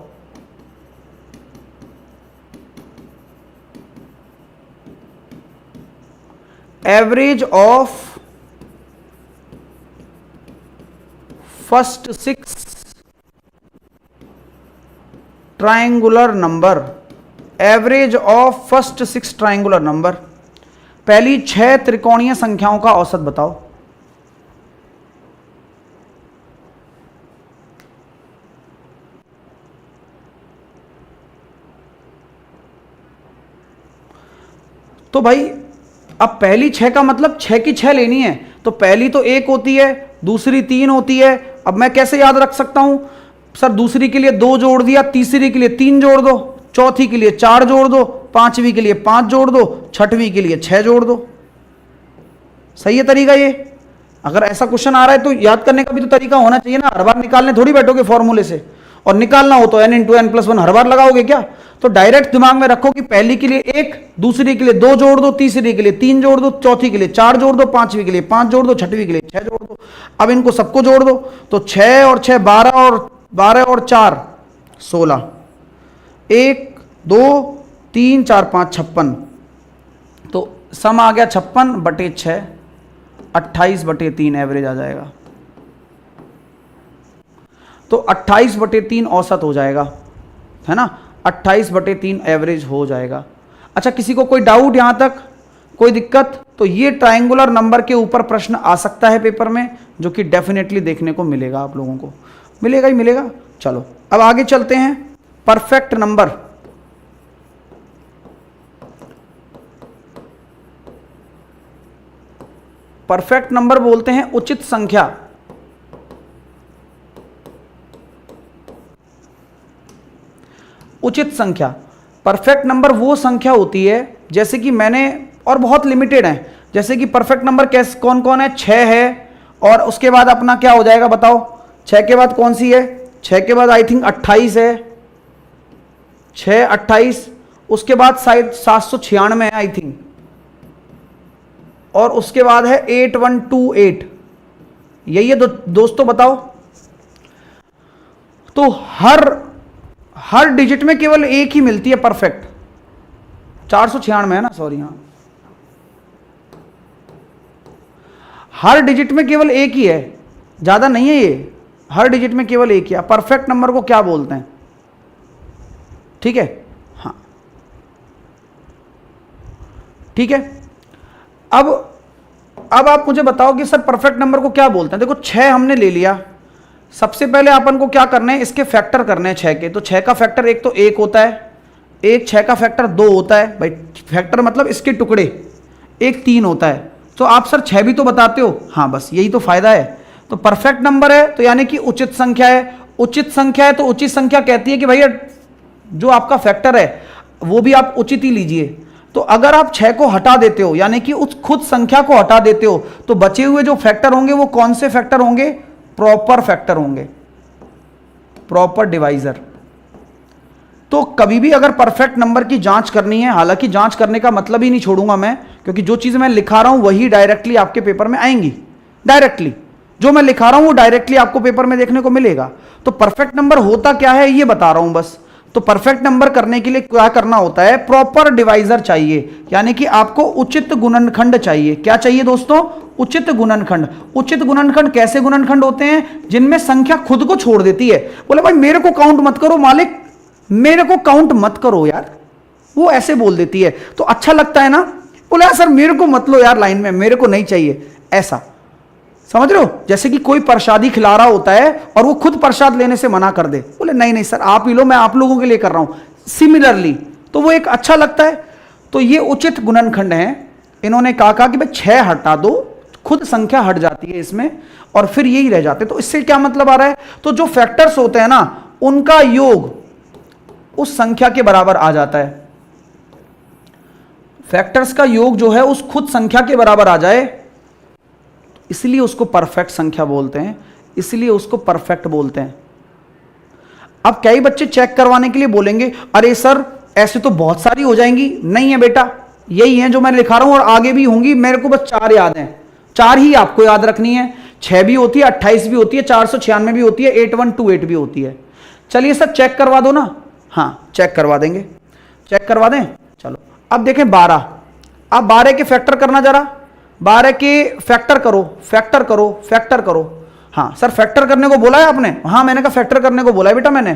Average of first 6 triangular number, average of first 6 triangular number, पहली 6 त्रिकोणीय संख्याओं का औसत बताओ। तो भाई अब पहली 6 का मतलब 6 की 6 लेनी है, तो पहली तो 1 होती है, दूसरी 3 होती है। अब मैं कैसे याद रख सकता हूं, सर दूसरी के लिए 2 जोड़ दिया, तीसरी के लिए 3 जोड़ दो, चौथी के लिए 4 जोड़ दो, पांचवी के लिए 5 जोड़ दो, छठवीं के लिए 6 जोड़ दो। सही है तरीका ये। अगर ऐसा क्वेश्चन आ रहा है तो याद करने का भी तो तरीका होना चाहिए ना, हर बार निकालने थोड़ी बैठोगे फॉर्मूले से, और निकालना हो तो n × n+1 हर बार लगाओगे क्या। तो डायरेक्ट दिमाग में रखो कि पहली के लिए 1, दूसरी के लिए 2 जोड़ दो, तीसरी के लिए 3 जोड़ दो, चौथी के लिए 4 जोड़ दो, पांचवी के लिए 5 जोड़ दो, छठवीं के लिए 6 जोड़ दो। अब इनको सबको जोड़ दो, तो 6 और 6 12 और 4 16, 1 2 3 4 5 56, तो सम आ गया 56/6, 28/3 एवरेज आ जाएगा। तो 28/3 औसत हो जाएगा, है ना, 28/3 एवरेज हो जाएगा। अच्छा, किसी को कोई डाउट यहां तक, कोई दिक्कत? तो ये ट्रायंगुलर नंबर के ऊपर प्रश्न आ सकता है पेपर में, जो कि डेफिनेटली देखने को मिलेगा, आप लोगों को मिलेगा ही मिलेगा। चलो अब आगे चलते हैं। परफेक्ट नंबर, परफेक्ट नंबर बोलते हैं उचित संख्या। उचित संख्या, परफेक्ट नंबर वो संख्या होती है, जैसे कि मैंने, और बहुत लिमिटेड है, जैसे कि परफेक्ट नंबर कैसे कौन कौन है, 6 है, और उसके बाद अपना क्या हो जाएगा बताओ, 6 के बाद कौन सी है, 6 के बाद आई थिंक 28 है, 6 28, उसके बाद शायद 796 है आई थिंक, और उसके बाद है 8128, यही है दोस्तों बताओ। तो हर डिजिट में केवल एक ही मिलती है परफेक्ट, 496 है ना, सॉरी, हाँ, हर डिजिट में केवल एक ही है, ज्यादा नहीं है ये, हर डिजिट में केवल एक ही है। परफेक्ट नंबर को क्या बोलते हैं, ठीक है, हाँ ठीक है। अब आप मुझे बताओ कि सर परफेक्ट नंबर को क्या बोलते हैं। देखो 6 हमने ले लिया, सबसे पहले अपन को क्या करना है, इसके फैक्टर करने हैं 6 के। तो 6 का फैक्टर एक तो 1 होता है, एक 6 का फैक्टर 2 होता है, भाई फैक्टर मतलब इसके टुकड़े, एक 3 होता है। तो आप सर 6 भी तो बताते हो, हाँ बस यही तो फायदा है। तो परफेक्ट नंबर है तो यानी कि उचित संख्या है, उचित संख्या है तो उचित संख्या कहती है कि भैया जो आपका फैक्टर है वो भी आप उचित ही लीजिए। तो अगर आप 6 को हटा देते हो, यानी कि उस खुद संख्या को हटा देते हो, तो बचे हुए जो फैक्टर होंगे वो कौन से फैक्टर होंगे, प्रॉपर फैक्टर होंगे, प्रॉपर डिवाइजर। तो कभी भी अगर परफेक्ट नंबर की जांच करनी है, हालांकि जांच करने का मतलब ही नहीं छोड़ूंगा मैं, क्योंकि जो चीज मैं लिखा रहा हूं वही डायरेक्टली आपके पेपर में आएंगी, डायरेक्टली जो मैं लिखा रहा हूं वो डायरेक्टली आपको पेपर में देखने को मिलेगा। तो परफेक्ट नंबर होता क्या है ये बता रहा हूं बस। तो परफेक्ट नंबर करने के लिए क्या करना होता है, प्रॉपर डिवाइजर चाहिए, यानी कि आपको उचित गुणनखंड चाहिए। क्या चाहिए दोस्तों, उचित गुणनखंड। उचित गुणनखंड कैसे गुणनखंड होते हैं, जिनमें संख्या खुद को छोड़ देती है। बोले भाई मेरे को काउंट मत करो मालिक, मेरे को काउंट मत करो यार, वो ऐसे बोल देती है तो अच्छा लगता है ना। बोले सर मेरे को मत लो यार लाइन में, मेरे को नहीं चाहिए, ऐसा समझ रहे हो। जैसे कि कोई प्रसादी खिला रहा होता है और वो खुद प्रसाद लेने से मना कर दे, बोले नहीं नहीं सर आप ही लो, मैं आप लोगों के लिए कर रहा हूं, सिमिलरली, तो वो एक अच्छा लगता है। तो ये उचित गुणनखंड है। इन्होंने कहा कि भाई 6 हटा दो, खुद संख्या हट जाती है इसमें और फिर यही रह जाते। तो इससे क्या मतलब आ रहा है, तो जो फैक्टर्स होते हैं ना उनका योग उस संख्या के बराबर आ जाता है। फैक्टर्स का योग जो है उस खुद संख्या के बराबर आ जाए, इसलिए उसको परफेक्ट संख्या बोलते हैं, इसलिए उसको परफेक्ट बोलते हैं। अब कई बच्चे चेक करवाने के लिए बोलेंगे अरे सर ऐसे तो बहुत सारी हो जाएंगी। नहीं है बेटा, यही है जो मैं लिखा रहा हूं और आगे भी होंगी, मेरे को बस 4 याद हैं, 4 ही आपको याद रखनी है। 6 भी होती है, 28 भी होती है, 496 भी होती है, 8128 भी होती है। चलिए सर चेक करवा दो ना, हाँ चेक करवा देंगे, चेक करवा दें। चलो अब देखें 12, अब 12 के फैक्टर करना जरा, 12 के फैक्टर करो, फैक्टर करो, फैक्टर करो। हाँ सर फैक्टर करने को बोला है आपने, हाँ मैंने कहा फैक्टर करने को बोला है बेटा मैंने।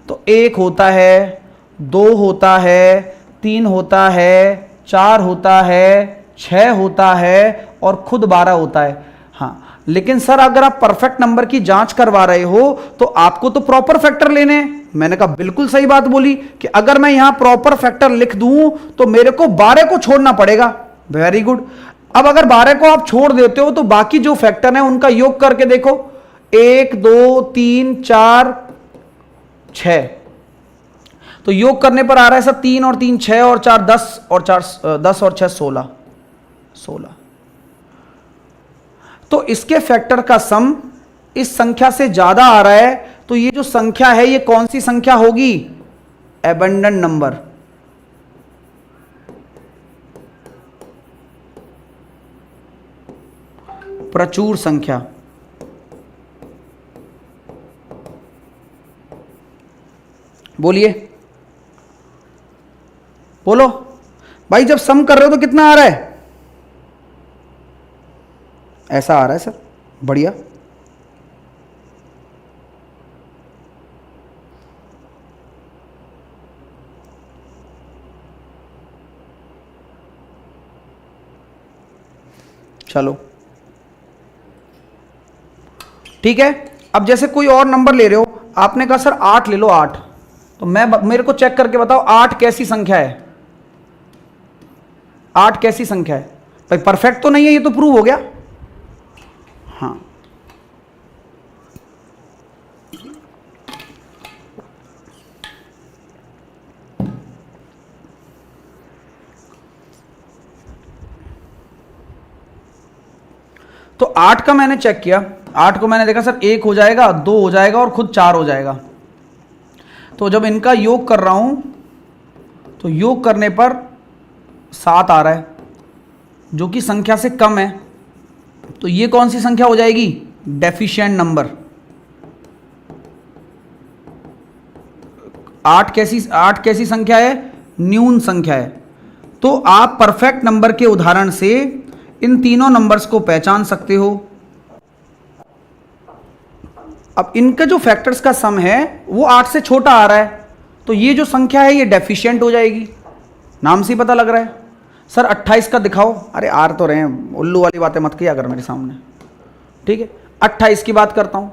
तो 1 होता है, 2 होता है, 3 होता है, 4 होता है, 6 होता है और खुद 12 होता है। हाँ लेकिन सर अगर आप परफेक्ट नंबर की जांच करवा रहे हो तो आपको तो प्रॉपर फैक्टर लेने हैं। मैंने कहा बिल्कुल सही बात बोली कि अगर मैं यहां प्रॉपर फैक्टर लिख दूं तो मेरे को 12 को छोड़ना पड़ेगा। Very good. अब अगर 12 को आप छोड़ देते हो तो बाकी जो फैक्टर है उनका योग करके देखो, 1 2 3 4 6, तो योग करने पर आ रहा है सर 3 और 3 6 और 4 10 और 4 10 और 6 16 16। तो इसके फैक्टर का सम इस संख्या से ज्यादा आ रहा है, तो ये जो संख्या है ये कौन सी संख्या होगी, एबंडेंट नंबर। प्रचुर संख्या। बोलिए, बोलो भाई, जब सम कर रहे हो तो कितना आ रहा है, ऐसा आ रहा है सर, बढ़िया। चलो ठीक है। अब जैसे कोई और नंबर ले रहे हो, आपने कहा सर 8 ले लो, 8, तो मेरे को चेक करके बताओ 8 कैसी संख्या है, 8 कैसी संख्या है। भाई परफेक्ट तो नहीं है, ये तो प्रूव हो गया। हाँ तो 8 का मैंने चेक किया, 8 को मैंने देखा सर 1 हो जाएगा, 2 हो जाएगा और खुद 4 हो जाएगा। तो जब इनका योग कर रहा हूं तो योग करने पर 7 आ रहा है, जो कि संख्या से कम है। तो ये कौन सी संख्या हो जाएगी, डेफिशिएंट नंबर। 8 कैसी संख्या है, न्यून संख्या है। तो आप परफेक्ट नंबर के उदाहरण से इन तीनों नंबर्स को पहचान सकते हो। अब इनका जो फैक्टर्स का सम है वो 8 से छोटा आ रहा है, तो ये जो संख्या है ये डेफिशिएंट हो जाएगी। नाम से ही पता लग रहा है। सर 28 का दिखाओ, अरे आर तो रहे हैं, उल्लू वाली बातें मत किया कर मेरे सामने, ठीक है। 28 की बात करता हूं,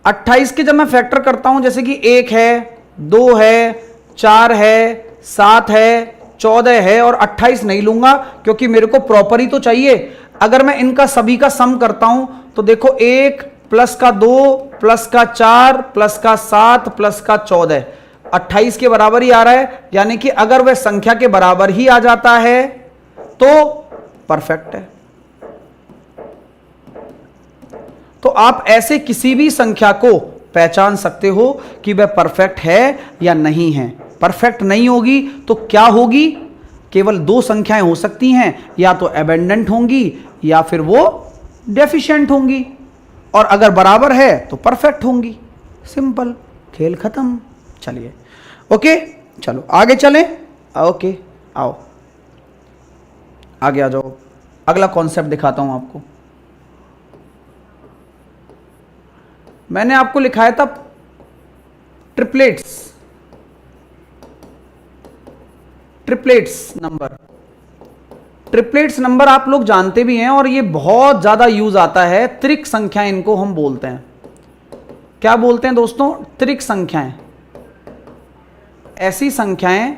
28 के जब मैं फैक्टर करता हूं, जैसे कि 1 है, 2 है, 4 है, 7 है, 14 है और 28 नहीं लूंगा क्योंकि मेरे को प्रॉपर ही तो चाहिए। अगर मैं इनका सभी का सम करता हूं तो देखो 1 प्लस का 2 प्लस का 4 प्लस का 7 प्लस का 14, 28 के बराबर ही आ रहा है। यानी कि अगर वह संख्या के बराबर ही आ जाता है तो परफेक्ट है। तो आप ऐसे किसी भी संख्या को पहचान सकते हो कि वह परफेक्ट है या नहीं है। परफेक्ट नहीं होगी तो क्या होगी, केवल 2 संख्याएं हो सकती हैं, या तो एबेंडेंट होंगी या फिर वो डेफिशिएंट होंगी, और अगर बराबर है तो परफेक्ट होंगी। सिंपल, खेल खत्म। चलिए ओके, चलो आगे चलें। ओके, आओ आगे आ जाओ, अगला कॉन्सेप्ट दिखाता हूं आपको। मैंने आपको लिखाया था triplets, triplets number. Triplets number आप लोग जानते भी हैं और ये बहुत ज्यादा यूज आता है। त्रिक संख्याएं इनको हम बोलते हैं। क्या बोलते हैं दोस्तों? त्रिक संख्याएं। ऐसी संख्याएं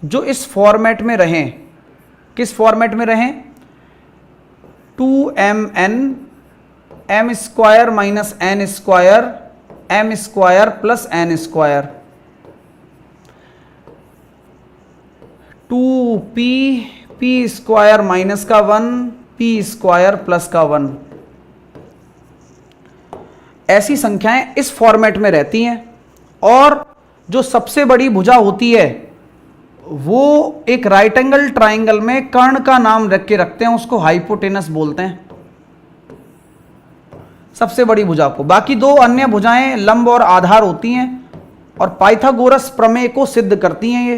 जो इस फॉर्मेट में रहें। किस फॉर्मेट में रहें? 2mn m square minus n square m square plus n square, 2p p square minus का 1 p स्क्वायर प्लस का 1। ऐसी संख्याएं इस फॉर्मेट में रहती हैं। और जो सबसे बड़ी भुजा होती है वो एक राइट एंगल ट्राइंगल में कर्ण का नाम रख के रखते हैं, उसको हाइपोटेनस बोलते हैं, सबसे बड़ी भुजा को। बाकी दो अन्य भुजाएं लंब और आधार होती हैं और पाइथागोरस प्रमेय को सिद्ध करती हैं ये।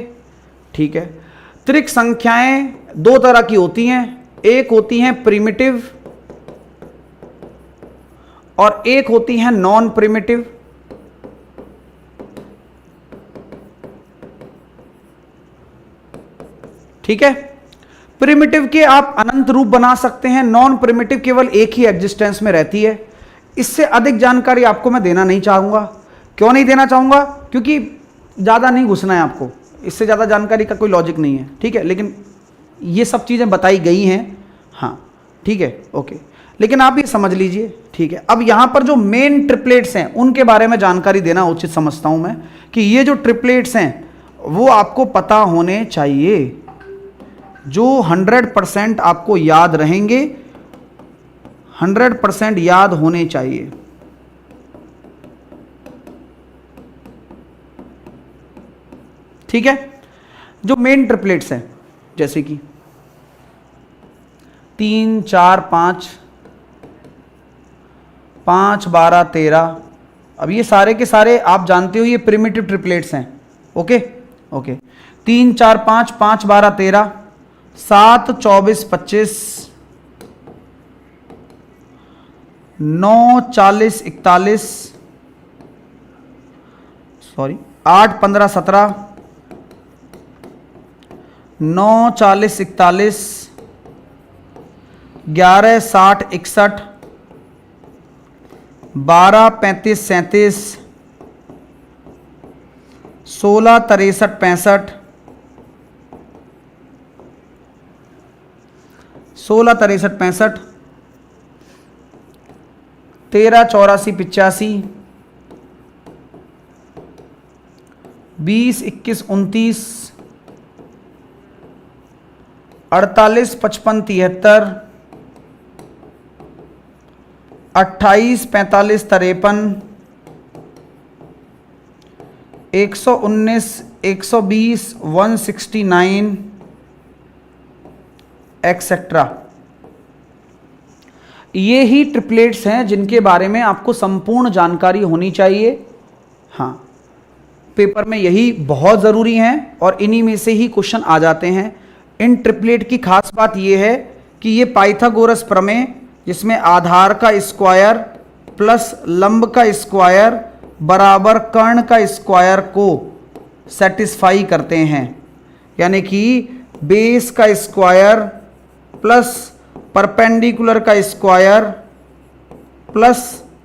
ठीक है। त्रिक संख्याएं दो तरह की होती हैं, एक होती हैं प्रिमिटिव और एक होती हैं नॉन प्रिमिटिव। ठीक है। प्रिमिटिव के आप अनंत रूप बना सकते हैं, नॉन प्रिमिटिव केवल एक ही एग्जिस्टेंस में रहती है। इससे अधिक जानकारी आपको मैं देना नहीं चाहूंगा। क्यों नहीं देना चाहूंगा? क्योंकि ज्यादा नहीं घुसना है आपको, इससे ज्यादा जानकारी का कोई लॉजिक नहीं है। ठीक है, लेकिन ये सब चीजें बताई गई हैं। हाँ ठीक है, ओके, लेकिन आप ये समझ लीजिए। ठीक है, अब यहां पर जो मेन ट्रिपलेट्स हैं उनके बारे में जानकारी देना उचित समझता हूं मैं, कि ये जो ट्रिपलेट्स हैं वो आपको पता होने चाहिए, जो 100% आपको याद रहेंगे, 100% याद होने चाहिए। ठीक है। जो मेन ट्रिपलेट्स हैं जैसे कि 3 4 5, 5 12 13, अब ये सारे के सारे आप जानते हो ये प्रिमिटिव ट्रिपलेट्स हैं। Okay okay, 3 4 5, 5 12 13, 7 24 25, 9 40 41, sorry 8 15 17, 9 40 41, 11 60 61, 12 35 37, 16 63 65, 16 63 65, 13 84 85, 20 21 29, 48 55 73, 28 45 53, 119 120 169 etcetera. ये ही ट्रिपलेट्स हैं जिनके बारे में आपको संपूर्ण जानकारी होनी चाहिए। हाँ, पेपर में यही बहुत ज़रूरी हैं और इन्हीं में से ही क्वेश्चन आ जाते हैं। इन ट्रिपलेट की खास बात यह है कि ये पाइथागोरस प्रमेय, जिसमें आधार का स्क्वायर प्लस लंब का स्क्वायर बराबर कर्ण का स्क्वायर को सेटिस्फाई करते हैं। यानी कि बेस का स्क्वायर प्लस परपेंडिकुलर का square plus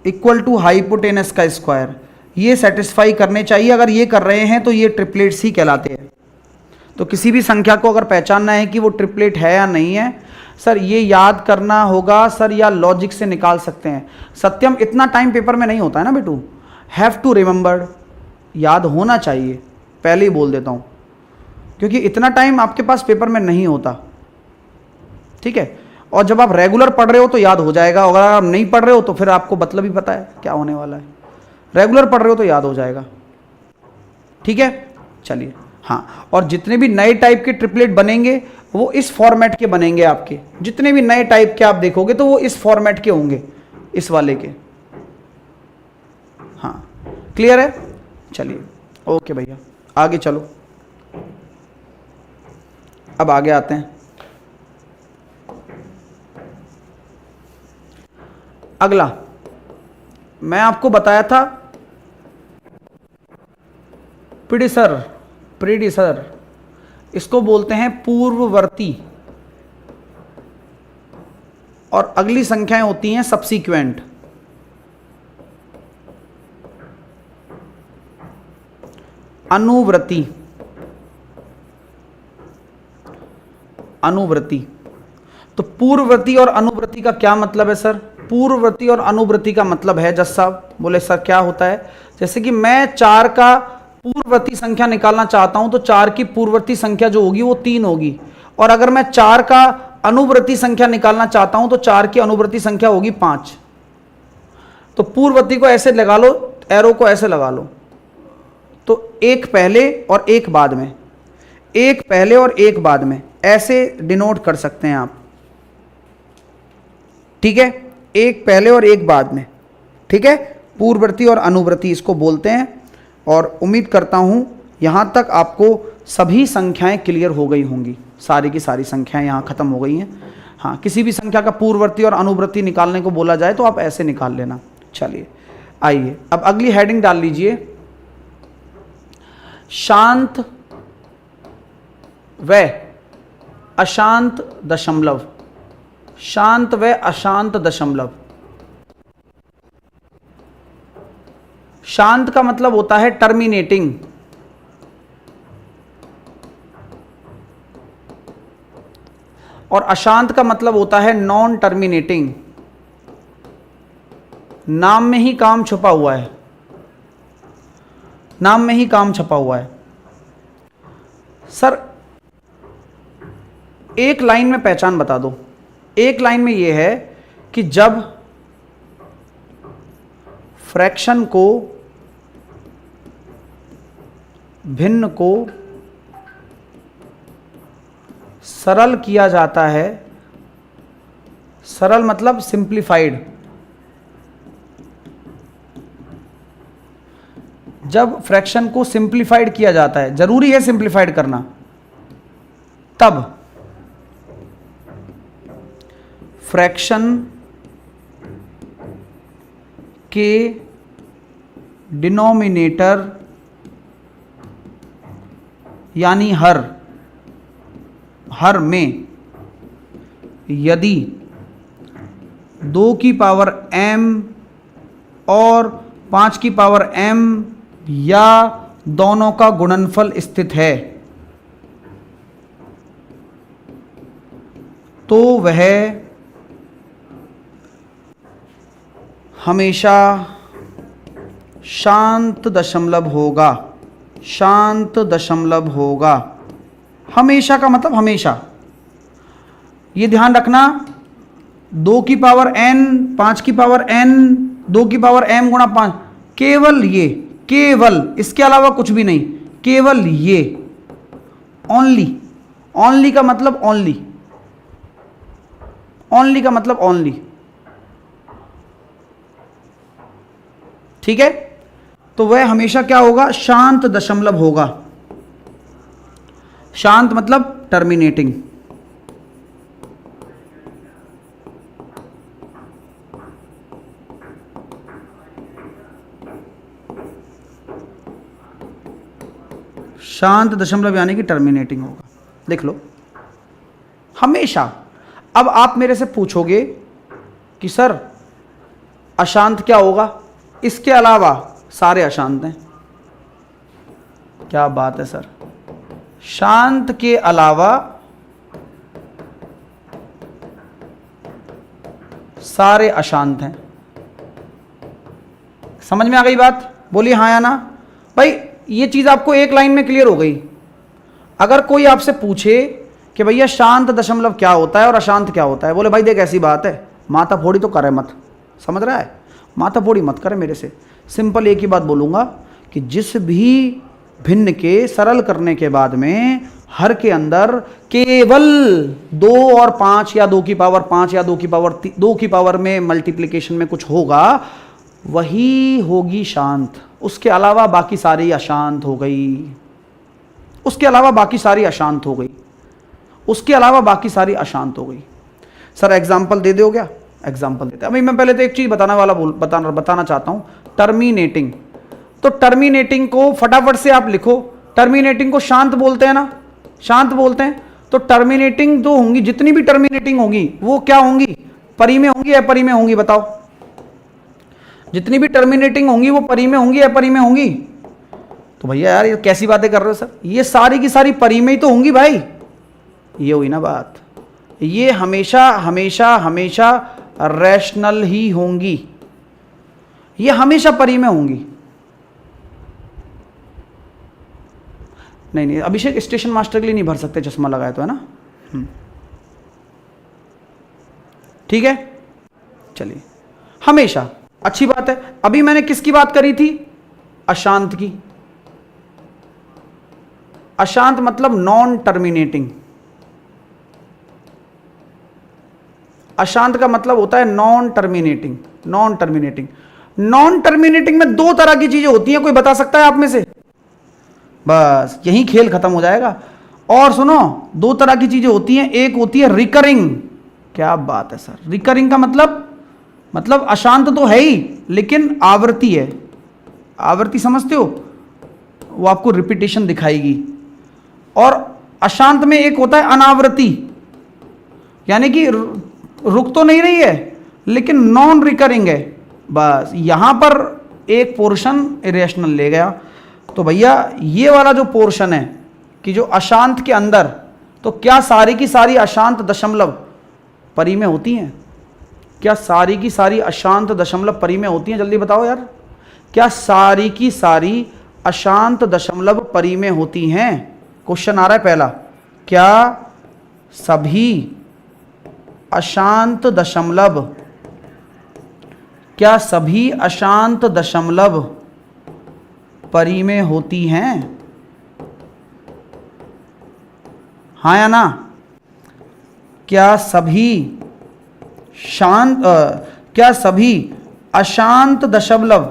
equal to hypotenuse का स्क्वायर, ये सेटिस्फाई करने चाहिए। अगर ये कर रहे हैं तो ये ट्रिपलेट्स ही कहलाते हैं। तो किसी भी संख्या को अगर पहचानना है कि वो ट्रिपलेट है या नहीं है, सर ये याद करना होगा सर, या लॉजिक से निकाल सकते हैं। सत्यम, इतना टाइम पेपर में नहीं होता है ना बेटू, हैव टू रिमेंबर, याद होना चाहिए, पहले ही बोल देता हूँ, क्योंकि इतना टाइम आपके पास पेपर में नहीं होता। ठीक है, और जब आप रेगुलर पढ़ रहे हो तो याद हो जाएगा, अगर आप नहीं पढ़ रहे हो तो फिर आपको मतलब ही पता है क्या होने वाला है। रेगुलर पढ़ रहे हो तो याद हो जाएगा। ठीक है, चलिए। हाँ, और जितने भी नए टाइप के ट्रिपलेट बनेंगे वो इस फॉर्मेट के बनेंगे। आपके जितने भी नए टाइप के आप देखोगे तो वो इस फॉर्मेट के होंगे, इस वाले के। हाँ, क्लियर है? चलिए, ओके भैया, आगे चलो, अब आगे आते हैं। अगला मैं आपको बताया था प्रीडिसर, इसको बोलते हैं पूर्ववर्ती, और अगली संख्याएं होती हैं सबसीक्वेंट। अनुवर्ती, तो पूर्ववर्ती और अनुवर्ती का क्या मतलब है सर? पूर्ववर्ती और अनुवर्ती का मतलब है, जज साहब बोले सर क्या होता है? जैसे कि मैं 4 का पूर्ववर्ती संख्या निकालना चाहता हूं तो 4 की पूर्ववर्ती संख्या जो होगी वो 3 होगी, और अगर मैं 4 का अनुवर्ती संख्या निकालना चाहता हूं तो 4 की अनुवर्ती संख्या होगी 5। तो पूर्ववर्ती को ऐसे लगा लो, एरो को ऐसे लगा लो, तो एक पहले और एक बाद में, एक पहले और एक बाद में, ऐसे डिनोट कर सकते हैं आप, ठीक है? एक पहले और एक बाद में, ठीक है? पूर्ववर्ती और अनुवर्ती इसको बोलते हैं। और उम्मीद करता हूं यहां तक आपको सभी संख्याएं क्लियर हो गई होंगी, सारी की सारी संख्याएं यहां खत्म हो गई हैं। हाँ, किसी भी संख्या का पूर्ववर्ती और अनुवर्ती निकालने को बोला जाए तो आप ऐसे निकाल लेना। चलिए आइए अब अगली हेडिंग डाल लीजिए, शांत व अशांत दशमलव। शांत व अशांत दशमलव। शांत का मतलब होता है टर्मिनेटिंग, और अशांत का मतलब होता है नॉन टर्मिनेटिंग। नाम में ही काम छुपा हुआ है, नाम में ही काम छुपा हुआ है। सर एक लाइन में पहचान बता दो। एक लाइन में यह है कि जब फ्रैक्शन को, भिन्न को सरल किया जाता है, सरल मतलब सिंप्लीफाइड, जब फ्रैक्शन को सिंप्लीफाइड किया जाता है, जरूरी है सिंप्लीफाइड करना, तब फ्रैक्शन के डिनोमिनेटर यानी हर में यदि 2 की पावर m और 5 की पावर m या दोनों का गुणनफल स्थित है तो वह हमेशा शांत दशमलव होगा। शांत दशमलव होगा। हमेशा का मतलब हमेशा, ये ध्यान रखना। 2 की पावर n, 5 की पावर n, 2 की पावर m गुणा 5, केवल ये, केवल, इसके अलावा कुछ भी नहीं, केवल ये, ओनली। ओनली का मतलब ओनली, ओनली का मतलब ओनली, ठीक है? तो वह हमेशा क्या होगा? शांत दशमलव होगा। शांत मतलब टर्मिनेटिंग। शांत दशमलव यानी कि टर्मिनेटिंग होगा। देख लो, हमेशा। अब आप मेरे से पूछोगे कि सर अशांत क्या होगा? इसके अलावा सारे अशांत हैं। क्या बात है सर, शांत के अलावा सारे अशांत हैं। समझ में आ गई बात? बोलिए हाँ या ना। भाई ये चीज आपको एक लाइन में क्लियर हो गई। अगर कोई आपसे पूछे कि भैया शांत दशमलव क्या होता है और अशांत क्या होता है, बोले भाई देख ऐसी बात है, माथा फोड़ी तो करे मत। समझ रहा है? माथा फोड़ी मत करे मेरे से। सिंपल एक ही बात बोलूंगा कि जिस भी भिन्न के सरल करने के बाद में हर के अंदर केवल 2 और 5 या 2 की पावर 5 या 2 की पावर में मल्टीप्लिकेशन में कुछ होगा, वही होगी शांत। उसके अलावा बाकी सारी अशांत हो गई। उसके अलावा बाकी सारी अशांत हो गई, उसके अलावा बाकी सारी अशांत हो गई। सर एग्जाम्पल दे दो क्या? एग्जाम्पल देते। अभी मैं पहले तो एक चीज बताना चाहता हूं, टर्मिनेटिंग। तो टर्मिनेटिंग को फटाफट से आप लिखो। टर्मिनेटिंग को शांत बोलते हैं ना, शांत बोलते हैं। तो टर्मिनेटिंग जो होंगी, जितनी भी टर्मिनेटिंग होगी वो क्या होंगी? परी में होंगी या परी में होंगी? बताओ। जितनी भी टर्मिनेटिंग होंगी वो परी में होंगी या परी में होंगी? तो भैया यार ये कैसी बातें कर रहे हो सर, ये सारी की सारी परी में ही तो होंगी भाई। ये हुई ना बात। ये हमेशा हमेशा हमेशा रैशनल ही होंगी, ये हमेशा परी में होंगी। नहीं, अभिषेक स्टेशन मास्टर के लिए नहीं भर सकते चश्मा लगाए तो, है ना? ठीक है, चलिए। हमेशा अच्छी बात है। अभी मैंने किसकी बात करी थी? अशांत की। अशांत मतलब नॉन टर्मिनेटिंग। अशांत का मतलब होता है non terminating. Non terminating, non terminating में दो तरह की चीजें होती हैं, कोई बता सकता है आप में से? बस यही खेल खत्म हो जाएगा। और सुनो, दो तरह की चीजें होती हैं, एक होती है रिकरिंग। क्या बात है सर, रिकरिंग का मतलब अशांत तो है ही लेकिन आवृत्ति है। आवृत्ति समझते हो? वो आपको रिपीटेशन दिखाएगी। और अशांत में एक होता है अनावृत्ति, यानी कि रुक तो नहीं रही है लेकिन नॉन रिकरिंग है। बस यहां पर एक पोर्शन इरेशनल ले गया। तो भैया ये वाला जो पोर्शन है कि जो अशांत के अंदर, तो क्या सारी की सारी अशांत दशमलव परी में होती हैं? क्या सारी की सारी अशांत दशमलव परी में होती हैं? जल्दी बताओ यार, क्या सारी की सारी अशांत दशमलव परी में होती हैं? क्वेश्चन आ रहा है पहला, क्या सभी अशांत दशमलव, क्या सभी अशांत दशमलव परी में होती हैं? हाँ या ना? क्या सभी क्या सभी अशांत दशमलव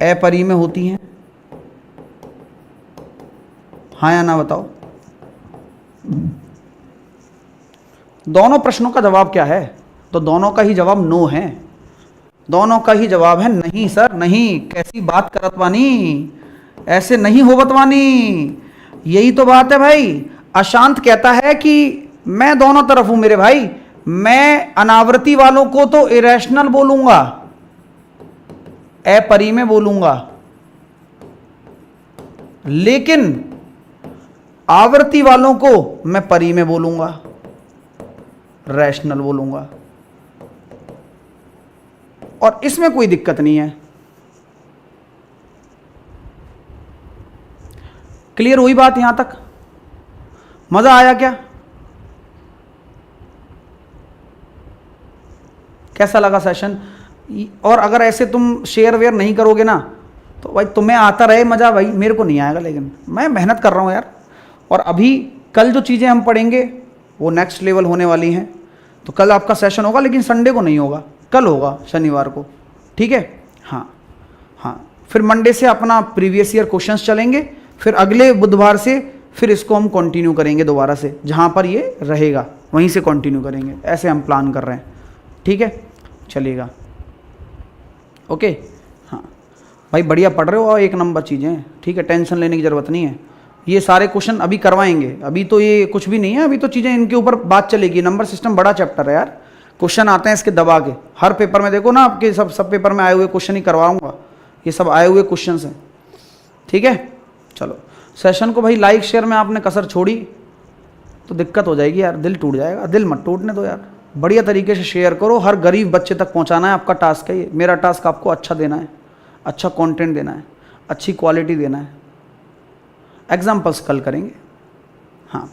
अपरी में होती हैं? हाँ या ना बताओ। दोनों प्रश्नों का जवाब क्या है? तो दोनों का ही जवाब नो है। दोनों का ही जवाब है नहीं सर, नहीं। कैसी बात करत वानी, ऐसे नहीं होवत वानी। यही तो बात है भाई। अशांत कहता है कि मैं दोनों तरफ हूं मेरे भाई, मैं अनावृत्ति वालों को तो इरेशनल बोलूंगा, अपरी में बोलूंगा, लेकिन आवृत्ति वालों को मैं परी में बोलूंगा, रैशनल बोलूंगा। और इसमें कोई दिक्कत नहीं है। क्लियर हुई बात यहां तक? मजा आया क्या? कैसा लगा सेशन? और अगर ऐसे तुम शेयर वेयर नहीं करोगे ना तो भाई तुम्हें आता रहे मजा, भाई मेरे को नहीं आएगा। लेकिन मैं मेहनत कर रहा हूं यार। और अभी कल जो चीजें हम पढ़ेंगे वो नेक्स्ट लेवल होने वाली हैं। तो कल आपका सेशन होगा, लेकिन संडे को नहीं होगा, कल होगा, शनिवार को। ठीक है? हाँ हाँ। फिर मंडे से अपना प्रीवियस ईयर क्वेश्चंस चलेंगे, फिर अगले बुधवार से फिर इसको हम कंटिन्यू करेंगे दोबारा से, जहाँ पर ये रहेगा वहीं से कंटिन्यू करेंगे। ऐसे हम प्लान कर रहे हैं। ठीक है, चलिएगा। ओके, हाँ भाई बढ़िया पढ़ रहे हो और एक नंबर चीज़ें हैं। ठीक है, टेंशन लेने की ज़रूरत नहीं है। ये सारे क्वेश्चन अभी करवाएंगे, अभी तो ये कुछ भी नहीं है, अभी तो चीज़ें इनके ऊपर बात चलेगी। नंबर सिस्टम बड़ा चैप्टर है यार, क्वेश्चन आते हैं इसके दबा के। हर पेपर में देखो ना, आपके सब पेपर में आए हुए क्वेश्चन ही करवाऊंगा। ये सब आए हुए क्वेश्चन हैं। ठीक है, चलो सेशन को भाई लाइक शेयर में आपने कसर छोड़ी तो दिक्कत हो जाएगी यार, दिल टूट जाएगा। दिल मत टूटने दो यार, बढ़िया तरीके से शेयर करो। हर गरीब बच्चे तक पहुंचाना है आपका टास्क है ये। मेरा टास्क आपको अच्छा देना है, अच्छा कंटेंट देना है, अच्छी क्वालिटी देना है। एग्जाम्पल्स कल करेंगे। हाँ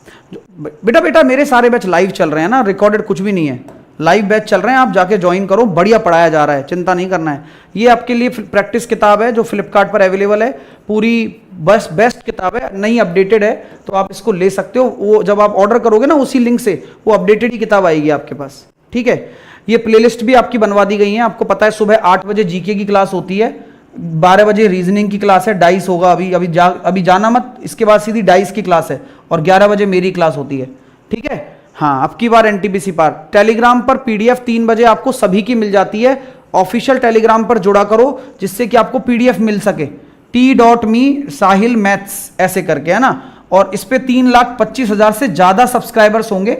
बेटा मेरे सारे बैच लाइव चल रहे हैं ना, रिकॉर्डेड कुछ भी नहीं है, लाइव बैच चल रहे हैं। आप जाके ज्वाइन करो, बढ़िया पढ़ाया जा रहा है, चिंता नहीं करना है। ये आपके लिए प्रैक्टिस किताब है जो फ्लिपकार्ट पर अवेलेबल है, पूरी बेस्ट किताब है, नई अपडेटेड है, तो आप इसको ले सकते हो। वो जब आप ऑर्डर करोगे ना उसी लिंक से वो अपडेटेड ही किताब आएगी आपके पास। ठीक है, ये प्लेलिस्ट भी आपकी बनवा दी गई है। आपको पता है सुबह 8 बजे जीके की क्लास होती है, 12 बजे रीजनिंग की क्लास है, डाइस होगा, अभी जाना मत, इसके बाद सीधी डाइस की क्लास है और 11 बजे मेरी क्लास होती है, ठीक है। हाँ, अब की बार एनटीपीसी पार टेलीग्राम पर पीडीएफ 3 बजे आपको सभी की मिल जाती है। ऑफिशियल टेलीग्राम पर जुड़ा करो जिससे कि आपको पीडीएफ मिल सके, t.me साहिल मैथ्स ऐसे करके, है ना। और इस पे 3,25,000 से ज्यादा सब्सक्राइबर्स होंगे,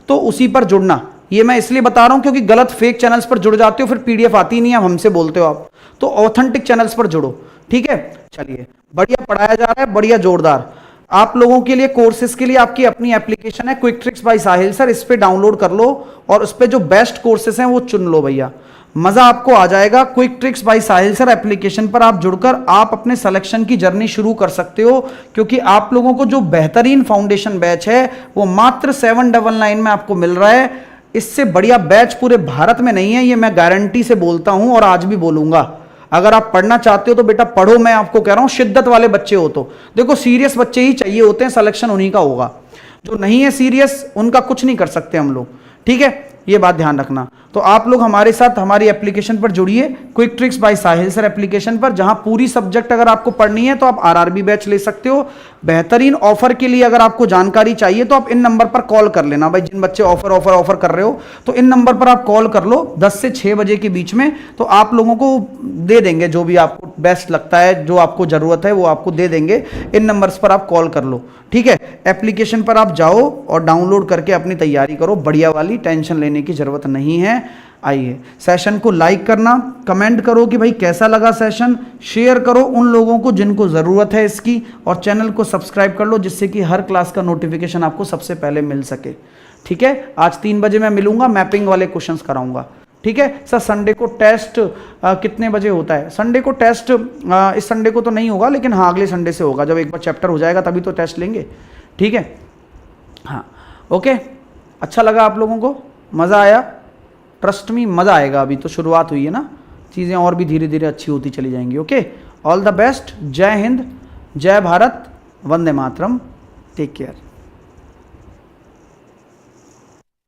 तो उसी पर जुड़ना। ये मैं इसलिए बता रहा हूं क्योंकि गलत फेक चैनल्स पर जुड़ जाते हो, फिर पीडीएफ आती नहीं है, हमसे बोलते हो आप, तो ऑथेंटिक चैनल्स पर जुड़ो, ठीक है। चलिए, बढ़िया पढ़ाया जा रहा है, बढ़िया जोरदार। आप लोगों के लिए कोर्सेज के लिए आपकी अपनी एप्लीकेशन है quick tricks by Sahil sir, इस पे डाउनलोड कर लो और उस पे जो बेस्ट कोर्सेज हैं वो चुन लो भैया, मजा आपको आ जाएगा। Quick tricks by Sahil sir application पर आप जुड़कर आप अपने सिलेक्शन की जर्नी शुरू कर सकते हो, क्योंकि आप लोगों को जो बेहतरीन फाउंडेशन बैच है वो मात्र 799 में आपको मिल रहा है। इससे बढ़िया बैच पूरे भारत में नहीं है, ये मैं गारंटी से बोलता हूं और आज भी बोलूंगा। अगर आप पढ़ना चाहते हो तो बेटा पढ़ो, मैं आपको कह रहा हूं, शिद्दत वाले बच्चे हो तो देखो, सीरियस बच्चे ही चाहिए होते हैं, सिलेक्शन उन्हीं का होगा। जो नहीं है सीरियस उनका कुछ नहीं कर सकते हम लोग, ठीक है, ये बात ध्यान रखना। तो आप लोग हमारे साथ हमारी एप्लीकेशन पर जुड़िए, quick tricks by Sahil sir application पर, जहां पूरी सब्जेक्ट अगर आपको पढ़नी है तो आप आरआरबी बैच ले सकते हो। बेहतरीन ऑफर के लिए अगर आपको जानकारी चाहिए तो आप इन नंबर पर कॉल कर लेना भाई, जिन बच्चे ऑफर कर रहे हो तो इन नंबर पर आप कॉल कर लो 10 से 6 बजे के बीच में, तो आप लोगों को दे देंगे जो भी आपको बेस्ट लगता है, जो आपको जरूरत है वो आपको दे देंगे। इन नंबर्स पर आप कॉल कर लो, ठीक है। एप्लीकेशन पर आप जाओ और डाउनलोड करके अपनी तैयारी करो, बढ़िया वाली, टेंशन लेने की जरूरत नहीं है। आइए, सेशन को लाइक करना, कमेंट करो कि भाई कैसा लगा सेशन, शेयर करो उन लोगों को जिनको ज़रूरत है इसकी, और चैनल को सब्सक्राइब कर लो जिससे कि हर क्लास का नोटिफिकेशन आपको सबसे पहले मिल सके, ठीक है। आज 3 बजे मैं मिलूंगा, मैपिंग वाले क्वेश्चंस कराऊंगा, ठीक है। सर संडे को टेस्ट कितने बजे होता है? संडे को टेस्ट इस संडे को तो नहीं होगा, लेकिन हाँ अगले संडे से होगा, जब एक बार चैप्टर हो जाएगा तभी तो टेस्ट लेंगे, ठीक है। हाँ ओके, अच्छा लगा आप लोगों को, मज़ा आया? ट्रस्ट मी मज़ा आएगा, अभी तो शुरुआत हुई है ना, चीज़ें और भी धीरे धीरे अच्छी होती चली जाएंगी। ओके, ऑल द बेस्ट, जय हिंद, जय भारत, वंदे मातरम, टेक केयर।